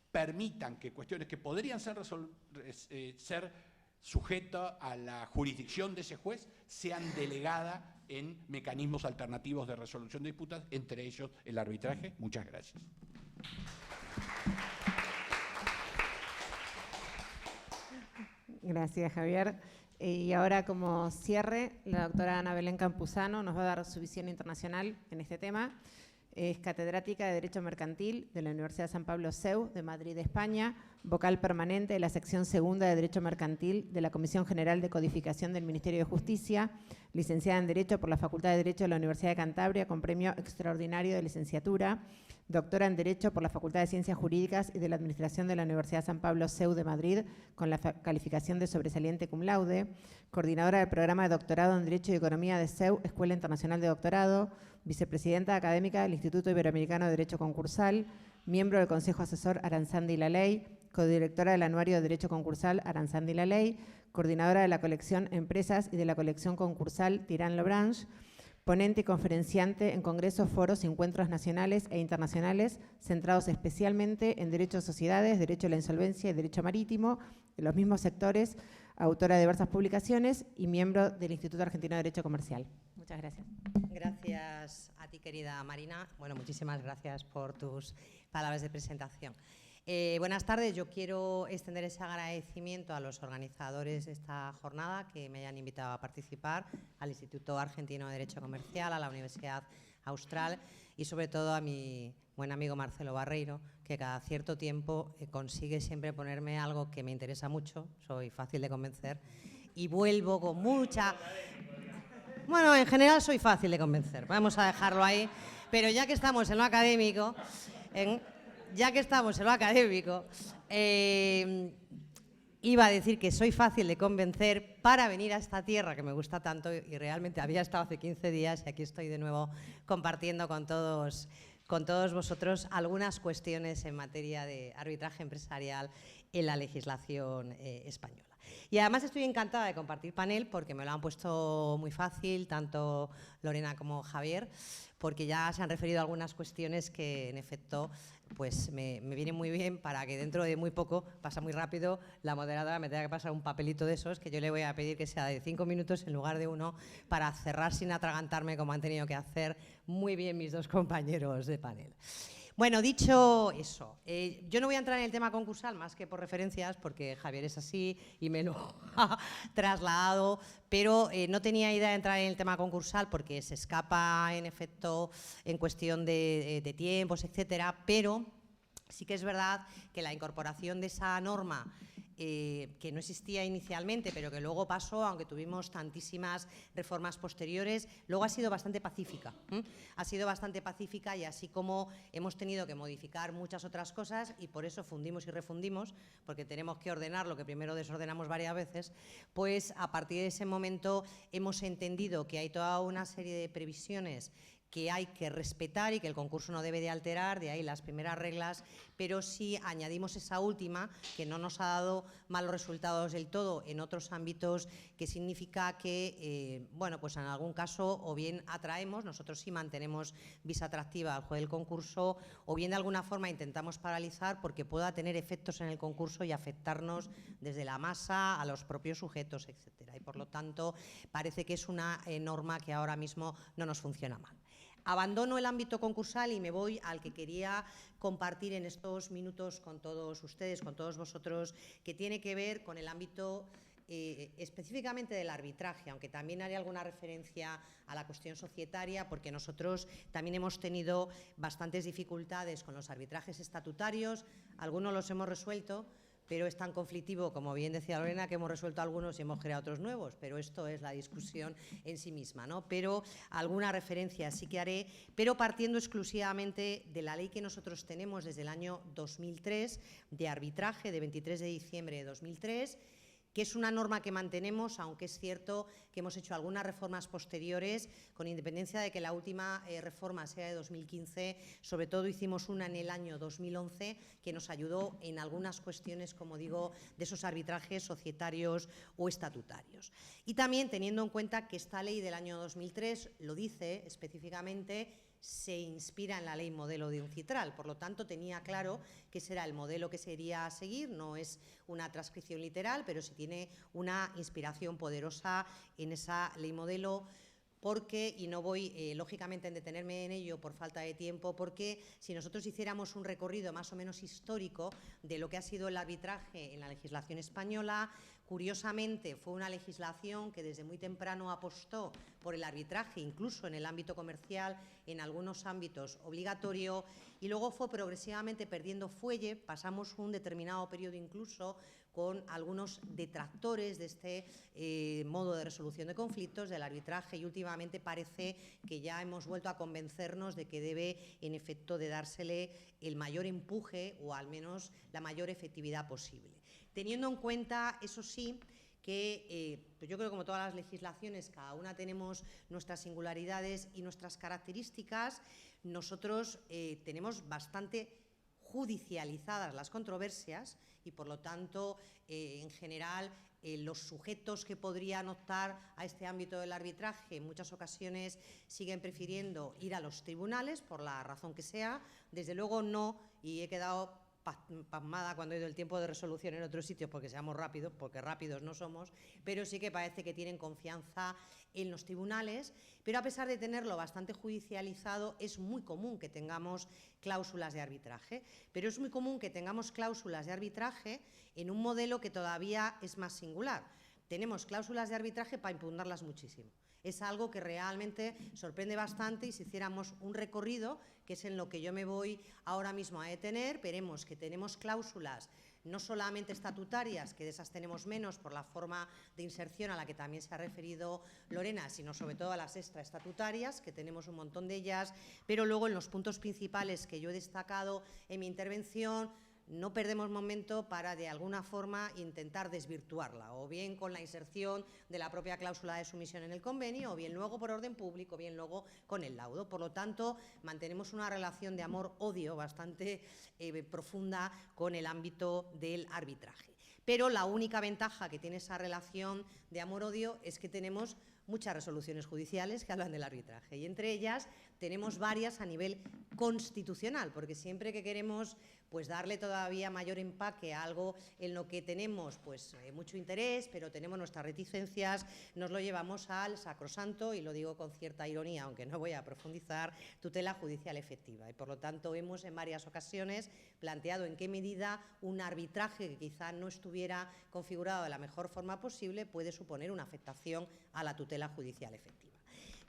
permitan que cuestiones que podrían ser sujetas a la jurisdicción de ese juez sean delegadas en mecanismos alternativos de resolución de disputas, entre ellos el arbitraje. Muchas gracias. Gracias, Javier. Y ahora, como cierre, la doctora Ana Belén Campuzano nos va a dar su visión internacional en este tema. Es catedrática de Derecho Mercantil de la Universidad San Pablo CEU de Madrid, España, vocal permanente de la sección segunda de Derecho Mercantil de la Comisión General de Codificación del Ministerio de Justicia, licenciada en Derecho por la Facultad de Derecho de la Universidad de Cantabria con premio extraordinario de licenciatura, doctora en Derecho por la Facultad de Ciencias Jurídicas y de la Administración de la Universidad San Pablo CEU de Madrid con la calificación de sobresaliente cum laude, coordinadora del programa de doctorado en Derecho y Economía de CEU, Escuela Internacional de Doctorado, vicepresidenta académica del Instituto Iberoamericano de Derecho Concursal, miembro del Consejo Asesor Aranzandi y la Ley, codirectora del Anuario de Derecho Concursal Aranzandi y la Ley, coordinadora de la colección Empresas y de la colección concursal Tirán Lobranche, ponente y conferenciante en congresos, foros y encuentros nacionales e internacionales centrados especialmente en derecho a sociedades, derecho a la insolvencia y derecho marítimo, de los mismos sectores, autora de diversas publicaciones y miembro del Instituto Argentino de Derecho Comercial. Muchas gracias. Gracias a ti, querida Marina. Bueno, muchísimas gracias por tus palabras de presentación. Buenas tardes. Yo quiero extender ese agradecimiento a los organizadores de esta jornada que me hayan invitado a participar, al Instituto Argentino de Derecho Comercial, a la Universidad Austral y sobre todo a mi buen amigo Marcelo Barreiro, que cada cierto tiempo consigue siempre ponerme algo que me interesa mucho, soy fácil de convencer y vuelvo con mucha... Bueno, en general soy fácil de convencer, vamos a dejarlo ahí, pero ya que estamos en lo académico, iba a decir que soy fácil de convencer para venir a esta tierra que me gusta tanto y realmente había estado hace 15 días y aquí estoy de nuevo compartiendo con todos vosotros algunas cuestiones en materia de arbitraje empresarial en la legislación española. Y además estoy encantada de compartir panel porque me lo han puesto muy fácil, tanto Lorena como Javier, porque ya se han referido a algunas cuestiones que, en efecto, pues me vienen muy bien para que dentro de muy poco, pasa muy rápido, la moderadora me tenga que pasar un papelito de esos que yo le voy a pedir que sea de 5 minutos en lugar de 1 para cerrar sin atragantarme como han tenido que hacer muy bien mis dos compañeros de panel. Bueno, dicho eso, yo no voy a entrar en el tema concursal más que por referencias, porque Javier es así y me lo ha trasladado, pero no tenía idea de entrar en el tema concursal porque se escapa, en efecto, en cuestión de tiempos, etcétera, pero sí que es verdad que la incorporación de esa norma que no existía inicialmente, pero que luego pasó, aunque tuvimos tantísimas reformas posteriores, luego ha sido bastante pacífica. Ha sido bastante pacífica y así como hemos tenido que modificar muchas otras cosas y por eso fundimos y refundimos, porque tenemos que ordenar lo que primero desordenamos varias veces, pues a partir de ese momento hemos entendido que hay toda una serie de previsiones que hay que respetar y que el concurso no debe de alterar, de ahí las primeras reglas, pero si añadimos esa última, que no nos ha dado malos resultados del todo en otros ámbitos, que significa que, bueno, pues en algún caso o bien atraemos, nosotros sí mantenemos visa atractiva al juez del concurso, o bien de alguna forma intentamos paralizar porque pueda tener efectos en el concurso y afectarnos desde la masa a los propios sujetos, etcétera. Y por lo tanto, parece que es una norma que ahora mismo no nos funciona mal. Abandono el ámbito concursal y me voy al que quería compartir en estos minutos con todos ustedes, con todos vosotros, que tiene que ver con el ámbito específicamente del arbitraje, aunque también haré alguna referencia a la cuestión societaria, porque nosotros también hemos tenido bastantes dificultades con los arbitrajes estatutarios, algunos los hemos resuelto, pero es tan conflictivo, como bien decía Lorena, que hemos resuelto algunos y hemos creado otros nuevos, pero esto es la discusión en sí misma, ¿no? Pero alguna referencia sí que haré, pero partiendo exclusivamente de la ley que nosotros tenemos desde el año 2003, de arbitraje, de 23 de diciembre de 2003, que es una norma que mantenemos, aunque es cierto que hemos hecho algunas reformas posteriores, con independencia de que la última reforma sea de 2015, sobre todo hicimos una en el año 2011 que nos ayudó en algunas cuestiones, como digo, de esos arbitrajes societarios o estatutarios. Y también teniendo en cuenta que esta ley del año 2003 lo dice específicamente, se inspira en la ley modelo de UNCITRAL, por lo tanto tenía claro que ese era el modelo que se iría a seguir, no es una transcripción literal, pero sí tiene una inspiración poderosa en esa ley modelo, porque, y no voy lógicamente a detenerme en ello por falta de tiempo, porque si nosotros hiciéramos un recorrido más o menos histórico de lo que ha sido el arbitraje en la legislación española, curiosamente fue una legislación que desde muy temprano apostó por el arbitraje, incluso en el ámbito comercial, en algunos ámbitos obligatorio, y luego fue progresivamente perdiendo fuelle, pasamos un determinado periodo incluso con algunos detractores de este modo de resolución de conflictos, del arbitraje, y últimamente parece que ya hemos vuelto a convencernos de que debe, en efecto, de dársele el mayor empuje o al menos la mayor efectividad posible. Teniendo en cuenta, eso sí, que pues yo creo que como todas las legislaciones, cada una tenemos nuestras singularidades y nuestras características, nosotros tenemos bastante judicializadas las controversias y, por lo tanto, en general, los sujetos que podrían optar a este ámbito del arbitraje en muchas ocasiones siguen prefiriendo ir a los tribunales, por la razón que sea. Desde luego no, y he quedado pasmada cuando he ido el tiempo de resolución en otros sitios porque seamos rápidos, porque rápidos no somos, pero sí que parece que tienen confianza en los tribunales, pero a pesar de tenerlo bastante judicializado, es muy común que tengamos cláusulas de arbitraje, pero es muy común que tengamos cláusulas de arbitraje en un modelo que todavía es más singular. Tenemos cláusulas de arbitraje para impugnarlas muchísimo. Es algo que realmente sorprende bastante, y si hiciéramos un recorrido, que es en lo que yo me voy ahora mismo a detener, veremos que tenemos cláusulas no solamente estatutarias, que de esas tenemos menos por la forma de inserción a la que también se ha referido Lorena, sino sobre todo a las extraestatutarias, que tenemos un montón de ellas, pero luego en los puntos principales que yo he destacado en mi intervención, no perdemos momento para, de alguna forma, intentar desvirtuarla, o bien con la inserción de la propia cláusula de sumisión en el convenio, o bien luego por orden público, o bien luego con el laudo. Por lo tanto, mantenemos una relación de amor-odio bastante profunda con el ámbito del arbitraje. Pero la única ventaja que tiene esa relación de amor-odio es que tenemos muchas resoluciones judiciales que hablan del arbitraje, y entre ellas tenemos varias a nivel constitucional, porque siempre que queremos pues darle todavía mayor empaque a algo en lo que tenemos pues mucho interés, pero tenemos nuestras reticencias, nos lo llevamos al sacrosanto, y lo digo con cierta ironía, aunque no voy a profundizar, tutela judicial efectiva. Y por lo tanto hemos en varias ocasiones planteado en qué medida un arbitraje que quizá no estuviera configurado de la mejor forma posible puede suponer una afectación a la tutela judicial efectiva.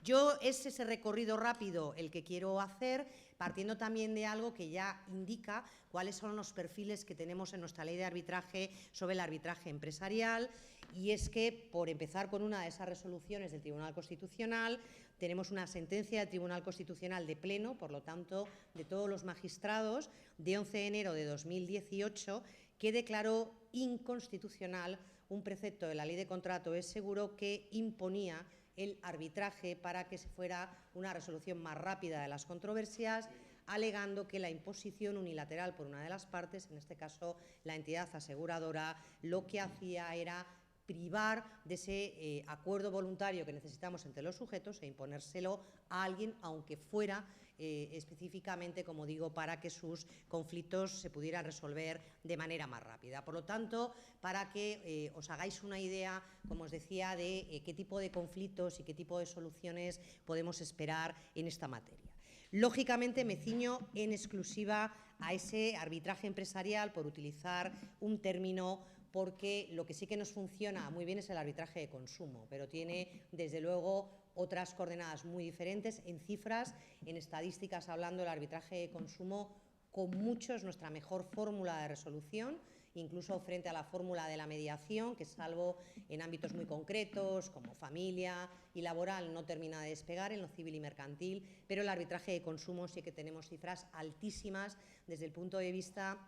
Yo es ese recorrido rápido el que quiero hacer, partiendo también de algo que ya indica cuáles son los perfiles que tenemos en nuestra ley de arbitraje sobre el arbitraje empresarial, y es que, por empezar con una de esas resoluciones del Tribunal Constitucional, tenemos una sentencia del Tribunal Constitucional de pleno, por lo tanto, de todos los magistrados, de 11 de enero de 2018, que declaró inconstitucional un precepto de la Ley de Contrato es Seguro que imponía el arbitraje para que se fuera una resolución más rápida de las controversias, alegando que la imposición unilateral por una de las partes, en este caso la entidad aseguradora, lo que hacía era privar de ese acuerdo voluntario que necesitamos entre los sujetos e imponérselo a alguien, aunque fuera específicamente, como digo, para que sus conflictos se pudieran resolver de manera más rápida. Por lo tanto, para que os hagáis una idea, como os decía, de qué tipo de conflictos y qué tipo de soluciones podemos esperar en esta materia. Lógicamente, me ciño en exclusiva a ese arbitraje empresarial, por utilizar un término, porque lo que sí que nos funciona muy bien es el arbitraje de consumo, pero tiene, desde luego, otras coordenadas muy diferentes. En cifras, en estadísticas, hablando del arbitraje de consumo, con mucho es nuestra mejor fórmula de resolución, incluso frente a la fórmula de la mediación, que salvo en ámbitos muy concretos, como familia y laboral, no termina de despegar en lo civil y mercantil, pero el arbitraje de consumo sí que tenemos cifras altísimas desde el punto de vista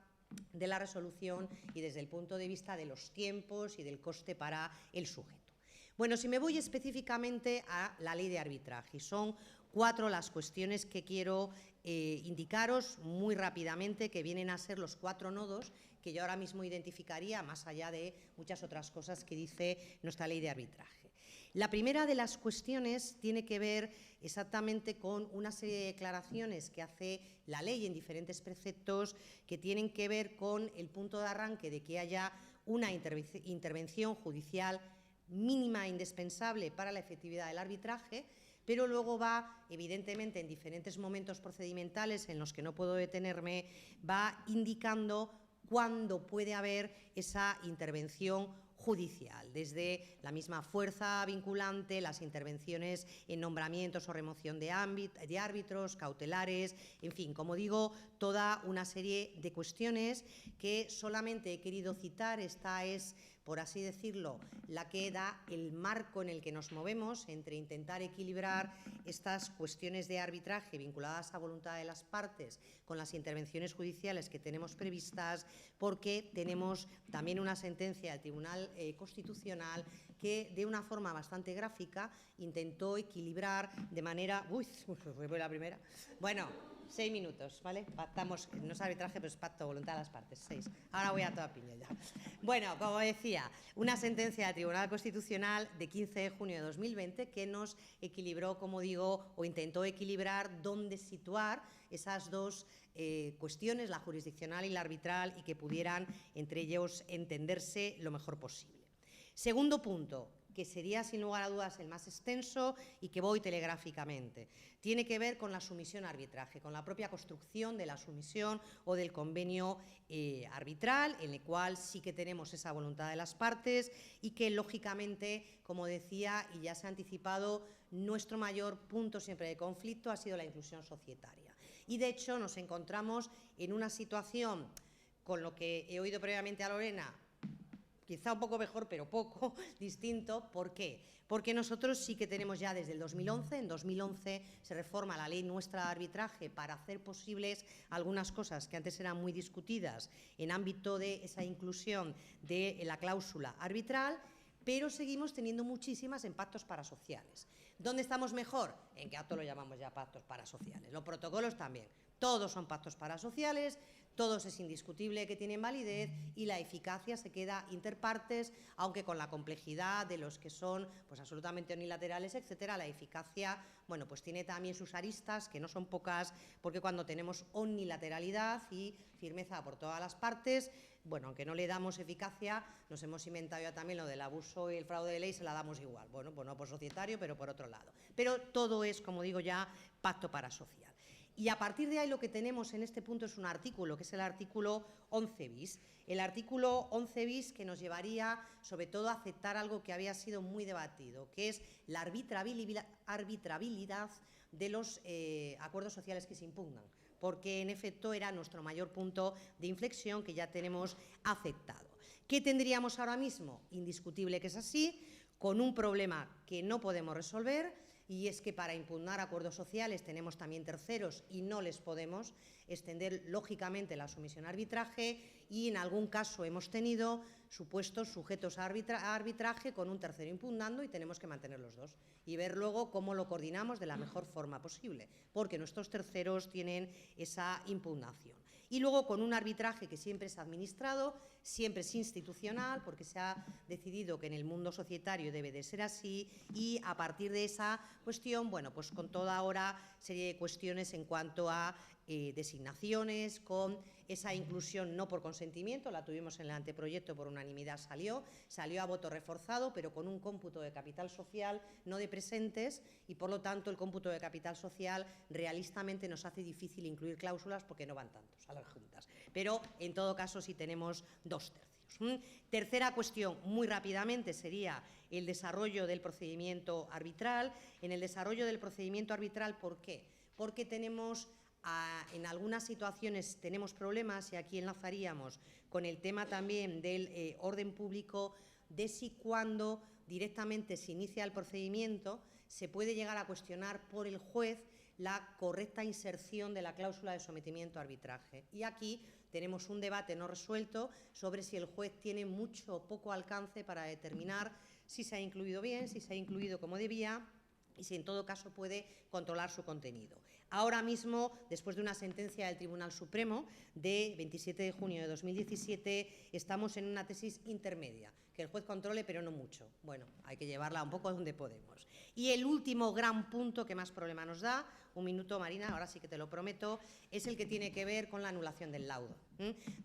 de la resolución y desde el punto de vista de los tiempos y del coste para el sujeto. Bueno, si me voy específicamente a la ley de arbitraje, son 4 las cuestiones que quiero indicaros muy rápidamente, que vienen a ser los 4 nodos que yo ahora mismo identificaría, más allá de muchas otras cosas que dice nuestra ley de arbitraje. La primera de las cuestiones tiene que ver exactamente con una serie de declaraciones que hace la ley en diferentes preceptos, que tienen que ver con el punto de arranque de que haya una intervención judicial mínima e indispensable para la efectividad del arbitraje, pero luego va, evidentemente, en diferentes momentos procedimentales en los que no puedo detenerme, va indicando cuándo puede haber esa intervención judicial, desde la misma fuerza vinculante, las intervenciones en nombramientos o remoción de árbitros, cautelares, en fin, como digo, toda una serie de cuestiones que solamente he querido citar. Esta es, por así decirlo, la que da el marco en el que nos movemos entre intentar equilibrar estas cuestiones de arbitraje vinculadas a voluntad de las partes con las intervenciones judiciales que tenemos previstas, porque tenemos también una sentencia del Tribunal Constitucional que, de una forma bastante gráfica, intentó equilibrar de manera... Uy, fue la primera. Bueno, 6 minutos, ¿vale? Pactamos, no es arbitraje, pero es pacto, voluntad de las partes, 6. Ahora voy a toda piña ya. Bueno, como decía, una sentencia del Tribunal Constitucional de 15 de junio de 2020 que nos equilibró, como digo, o intentó equilibrar dónde situar esas dos cuestiones, la jurisdiccional y la arbitral, y que pudieran entre ellos entenderse lo mejor posible. Segundo punto, que sería sin lugar a dudas el más extenso y que voy telegráficamente. Tiene que ver con la sumisión a arbitraje, con la propia construcción de la sumisión o del convenio arbitral, en el cual sí que tenemos esa voluntad de las partes y que, lógicamente, como decía y ya se ha anticipado, nuestro mayor punto siempre de conflicto ha sido la inclusión societaria. Y, de hecho, nos encontramos en una situación, con lo que he oído previamente a Lorena, quizá un poco mejor, pero poco distinto. ¿Por qué? Porque nosotros sí que tenemos ya desde el 2011, en 2011 se reforma la ley nuestra de arbitraje para hacer posibles algunas cosas que antes eran muy discutidas en ámbito de esa inclusión de la cláusula arbitral, pero seguimos teniendo muchísimas en pactos parasociales. ¿Dónde estamos mejor? En que a todo lo llamamos ya pactos parasociales. Los protocolos también. Todos son pactos parasociales, todos es indiscutible que tienen validez y la eficacia se queda interpartes, aunque con la complejidad de los que son pues absolutamente unilaterales, etcétera, la eficacia, bueno, pues tiene también sus aristas, que no son pocas, porque cuando tenemos unilateralidad y firmeza por todas las partes, bueno, aunque no le damos eficacia, nos hemos inventado ya también lo del abuso y el fraude de ley, se la damos igual. Bueno, pues no por societario, pero por otro lado. Pero todo es, como digo ya, pacto parasocial. Y a partir de ahí lo que tenemos en este punto es un artículo, que es el artículo 11 bis. El artículo 11 bis que nos llevaría sobre todo a aceptar algo que había sido muy debatido, que es la arbitrabilidad de los acuerdos sociales que se impugnan, porque en efecto era nuestro mayor punto de inflexión que ya tenemos aceptado. ¿Qué tendríamos ahora mismo? Indiscutible que es así, con un problema que no podemos resolver, y es que para impugnar acuerdos sociales tenemos también terceros y no les podemos extender lógicamente la sumisión a arbitraje, y en algún caso hemos tenido supuestos sujetos a arbitraje con un tercero impugnando y tenemos que mantener los dos y ver luego cómo lo coordinamos de la mejor forma posible, porque nuestros terceros tienen esa impugnación. Y luego con un arbitraje que siempre es administrado, siempre es institucional, porque se ha decidido que en el mundo societario debe de ser así, y a partir de esa cuestión, bueno, pues con toda ahora serie de cuestiones en cuanto a designaciones, con esa inclusión no por consentimiento, la tuvimos en el anteproyecto, por unanimidad salió a voto reforzado, pero con un cómputo de capital social, no de presentes, y por lo tanto el cómputo de capital social realistamente nos hace difícil incluir cláusulas porque no van tantos a las juntas. Pero en todo caso sí tenemos 2/3. Tercera cuestión, muy rápidamente, sería el desarrollo del procedimiento arbitral. En el desarrollo del procedimiento arbitral, ¿por qué? Porque tenemos en algunas situaciones tenemos problemas, y aquí enlazaríamos con el tema también del orden público, de si cuando directamente se inicia el procedimiento se puede llegar a cuestionar por el juez la correcta inserción de la cláusula de sometimiento a arbitraje. Y aquí tenemos un debate no resuelto sobre si el juez tiene mucho o poco alcance para determinar si se ha incluido bien, si se ha incluido como debía, y si en todo caso puede controlar su contenido. Ahora mismo, después de una sentencia del Tribunal Supremo de 27 de junio de 2017, estamos en una tesis intermedia, que el juez controle, pero no mucho. Bueno, hay que llevarla un poco donde podemos. Y el último gran punto que más problema nos da, un minuto, Marina, ahora sí que te lo prometo, es el que tiene que ver con la anulación del laudo.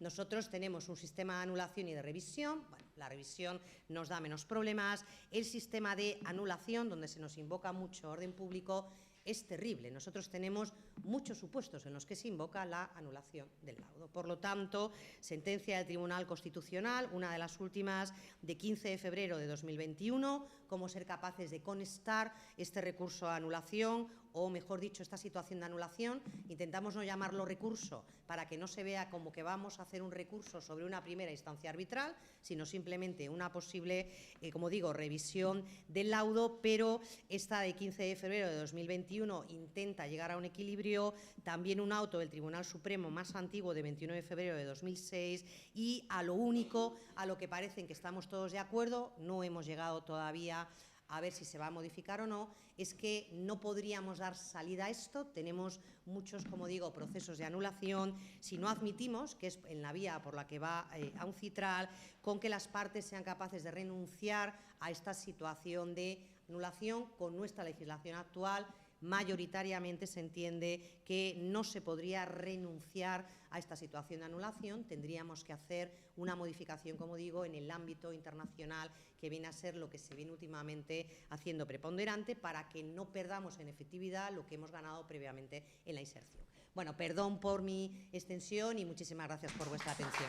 Nosotros tenemos un sistema de anulación y de revisión. Bueno, la revisión nos da menos problemas. El sistema de anulación, donde se nos invoca mucho orden público, es terrible. Nosotros tenemos muchos supuestos en los que se invoca la anulación del laudo. Por lo tanto, sentencia del Tribunal Constitucional, una de las últimas, de 15 de febrero de 2021, cómo ser capaces de contestar este recurso a anulación, o mejor dicho, esta situación de anulación. Intentamos no llamarlo recurso para que no se vea como que vamos a hacer un recurso sobre una primera instancia arbitral, sino simplemente una posible, como digo, revisión del laudo, pero esta de 15 de febrero de 2021 intenta llegar a un equilibrio. También un auto del Tribunal Supremo más antiguo de 21 de febrero de 2006, y a lo único a lo que parecen que estamos todos de acuerdo, no hemos llegado todavía a ver si se va a modificar o no, es que no podríamos dar salida a esto. Tenemos muchos, como digo, procesos de anulación. Si no admitimos, que es en la vía por la que va a un citral, con que las partes sean capaces de renunciar a esta situación de anulación, con nuestra legislación actual, mayoritariamente se entiende que no se podría renunciar a esta situación de anulación. Tendríamos que hacer una modificación, como digo, en el ámbito internacional, que viene a ser lo que se viene últimamente haciendo preponderante, para que no perdamos en efectividad lo que hemos ganado previamente en la inserción. Bueno, perdón por mi extensión y muchísimas gracias por vuestra atención.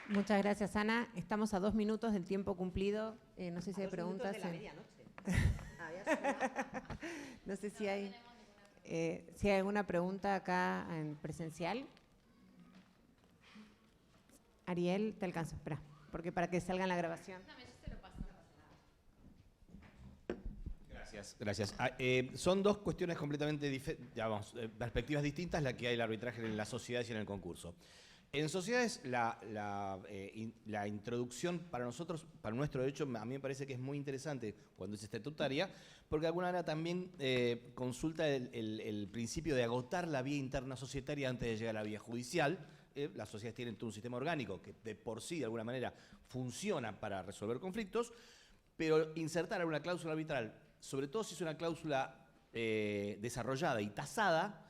Muchas gracias, Ana. Estamos a 2 minutos del tiempo cumplido. No sé si hay preguntas. De la medianoche. No sé si hay alguna pregunta acá en presencial. Ariel, te alcanzo, espera, porque para que salga en la grabación. Gracias. Son dos cuestiones completamente diferentes, perspectivas distintas la que hay el arbitraje en las sociedades y en el concurso. En sociedades, la introducción para nosotros, para nuestro derecho, a mí me parece que es muy interesante cuando es estatutaria, porque de alguna manera también consulta el principio de agotar la vía interna societaria antes de llegar a la vía judicial. Las sociedades tienen todo un sistema orgánico que de por sí, de alguna manera, funciona para resolver conflictos, pero insertar alguna cláusula arbitral, sobre todo si es una cláusula desarrollada y tasada,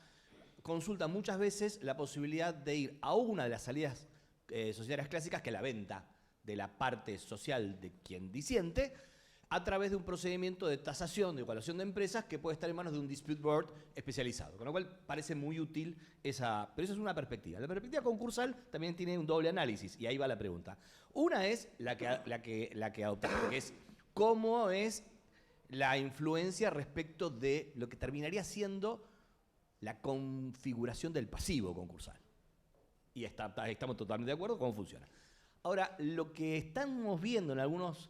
consulta muchas veces la posibilidad de ir a una de las salidas societarias clásicas, que es la venta de la parte social de quien disiente, a través de un procedimiento de tasación, de evaluación de empresas, que puede estar en manos de un dispute board especializado. Con lo cual parece muy útil esa, pero esa es una perspectiva. La perspectiva concursal también tiene un doble análisis, y ahí va la pregunta. Una es la que adoptamos, que es cómo es la influencia respecto de lo que terminaría siendo la configuración del pasivo concursal. Y estamos totalmente de acuerdo con cómo funciona. Ahora, lo que estamos viendo en algunas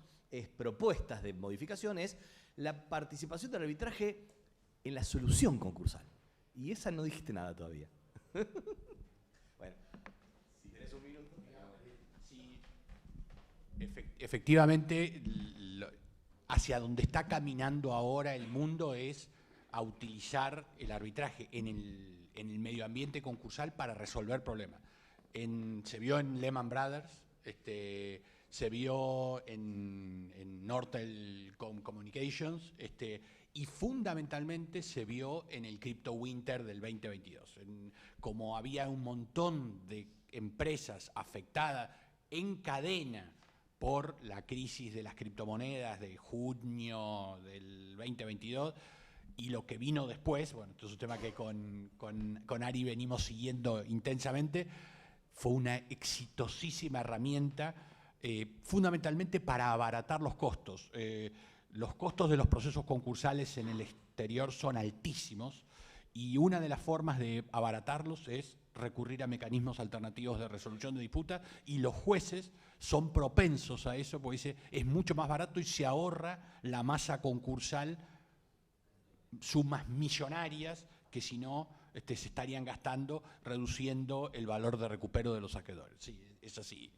propuestas de modificación es la participación del arbitraje en la solución concursal. Y esa no dijiste nada todavía. Bueno, si tenés un minuto. Sí, efectivamente, hacia donde está caminando ahora el mundo es a utilizar el arbitraje en el medio ambiente concursal para resolver problemas. Se vio en Lehman Brothers, se vio en Nortel Communications, y fundamentalmente se vio en el Crypto Winter del 2022. Como había un montón de empresas afectadas en cadena por la crisis de las criptomonedas de junio del 2022, y lo que vino después, bueno, esto es un tema que con Ari venimos siguiendo intensamente, fue una exitosísima herramienta, fundamentalmente para abaratar los costos. Los costos de los procesos concursales en el exterior son altísimos, y una de las formas de abaratarlos es recurrir a mecanismos alternativos de resolución de disputas, y los jueces son propensos a eso, porque dice, es mucho más barato y se ahorra la masa concursal sumas millonarias que si no se estarían gastando reduciendo el valor de recupero de los acreedores. Sí, es así.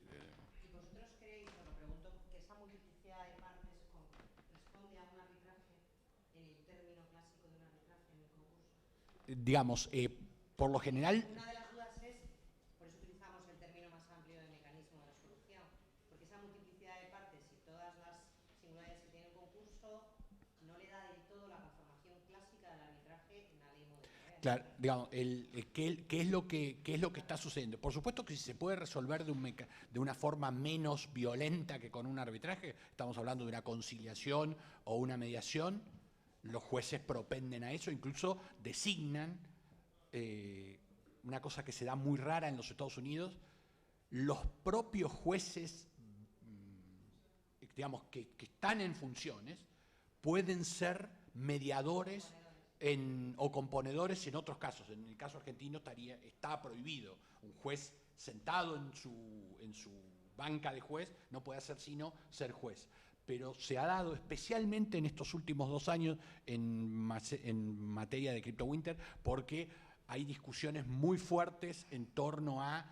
¿Y vosotros creéis, os lo pregunto, que esa multiplicidad de partes responde a un arbitraje en el término clásico de un arbitraje en el concurso? Digamos, por lo general... Una de las dudas es, por eso utilizamos el término más amplio de mecanismo de resolución, porque esa multiplicidad de partes y todas las singularidades que tiene el concurso no le da del todo la conformación clásica del arbitraje en la ley moderna. Claro, digamos, ¿qué es lo que está sucediendo? Por supuesto que si se puede resolver de una forma menos violenta que con un arbitraje, estamos hablando de una conciliación o una mediación, los jueces propenden a eso, incluso designan, una cosa que se da muy rara en los Estados Unidos, los propios jueces, digamos, que están en funciones, pueden ser mediadores o componedores en otros casos. En el caso argentino está prohibido. Un juez sentado en su banca de juez no puede hacer sino ser juez. Pero se ha dado especialmente en estos últimos 2 años en materia de Crypto Winter, porque hay discusiones muy fuertes en torno a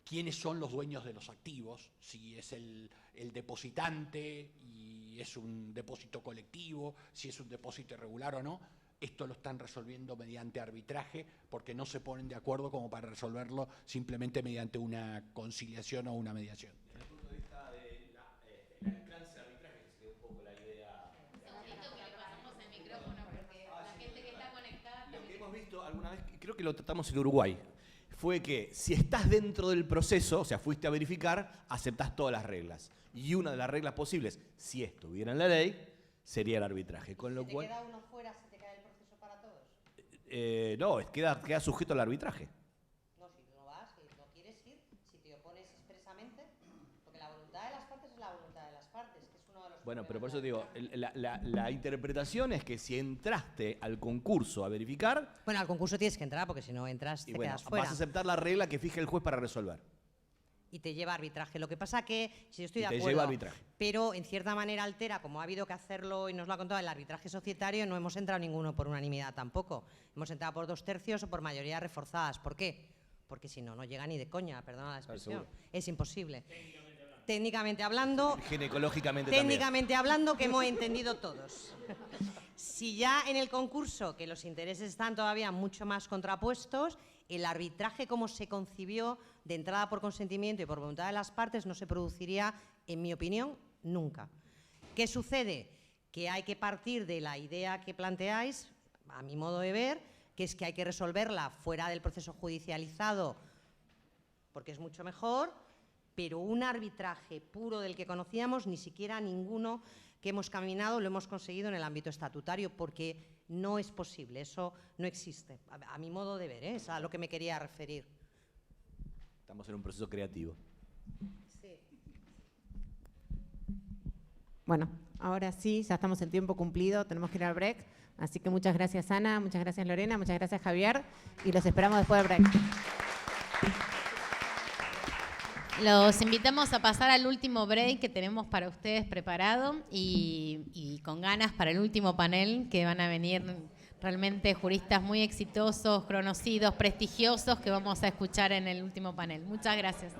quiénes son los dueños de los activos, si es el depositante y es un depósito colectivo, si es un depósito irregular o no. Esto lo están resolviendo mediante arbitraje, porque no se ponen de acuerdo como para resolverlo simplemente mediante una conciliación o una mediación. Desde el punto de vista de la alcance de arbitraje, que sería un poco la idea. Segundito que le pasamos el micrófono, porque la gente que está conectada... Lo que hemos visto alguna vez, creo que lo tratamos en Uruguay, fue que si estás dentro del proceso, o sea, fuiste a verificar, aceptás todas las reglas. Y una de las reglas posibles, si estuviera en la ley, sería el arbitraje. Con lo cual, queda uno fuera, se te cae el proceso para todos. No, queda sujeto al arbitraje. No, si tú no vas, si no quieres ir, si te opones expresamente, porque la voluntad de las partes es la voluntad de las partes, que es uno de los... Bueno, pero por eso digo, la interpretación es que si entraste al concurso a verificar... Bueno, al concurso tienes que entrar, porque si no entras te y bueno, quedas fuera. vas a aceptar la regla que fija el juez para resolver. y te lleva a arbitraje. Lo que pasa que, si yo estoy de Y te acuerdo, lleva a arbitraje. pero en cierta manera altera, como ha habido que hacerlo y nos lo ha contado el arbitraje societario, no hemos entrado ninguno por unanimidad tampoco. Hemos entrado por 2/3 o por mayorías reforzadas. ¿Por qué? Porque si no, no llega ni de coña, perdona la expresión. Es imposible. Técnicamente hablando, Ginecológicamente técnicamente hablando, que hemos entendido todos. Si ya en el concurso, que los intereses están todavía mucho más contrapuestos, el arbitraje como se concibió de entrada por consentimiento y por voluntad de las partes no se produciría, en mi opinión, nunca. ¿Qué sucede? Que hay que partir de la idea que planteáis, a mi modo de ver, que es que hay que resolverla fuera del proceso judicializado, porque es mucho mejor, pero un arbitraje puro del que conocíamos, ni siquiera ninguno que hemos caminado lo hemos conseguido en el ámbito estatutario, porque no es posible, eso no existe, a mi modo de ver, es a lo que me quería referir. Estamos en un proceso creativo. Bueno, ahora sí, ya estamos en tiempo cumplido, tenemos que ir al break. Así que muchas gracias, Ana, muchas gracias, Lorena, muchas gracias, Javier, y los esperamos después del break. Los invitamos a pasar al último break que tenemos para ustedes preparado y con ganas para el último panel, que van a venir realmente juristas muy exitosos, conocidos, prestigiosos, que vamos a escuchar en el último panel. Muchas gracias.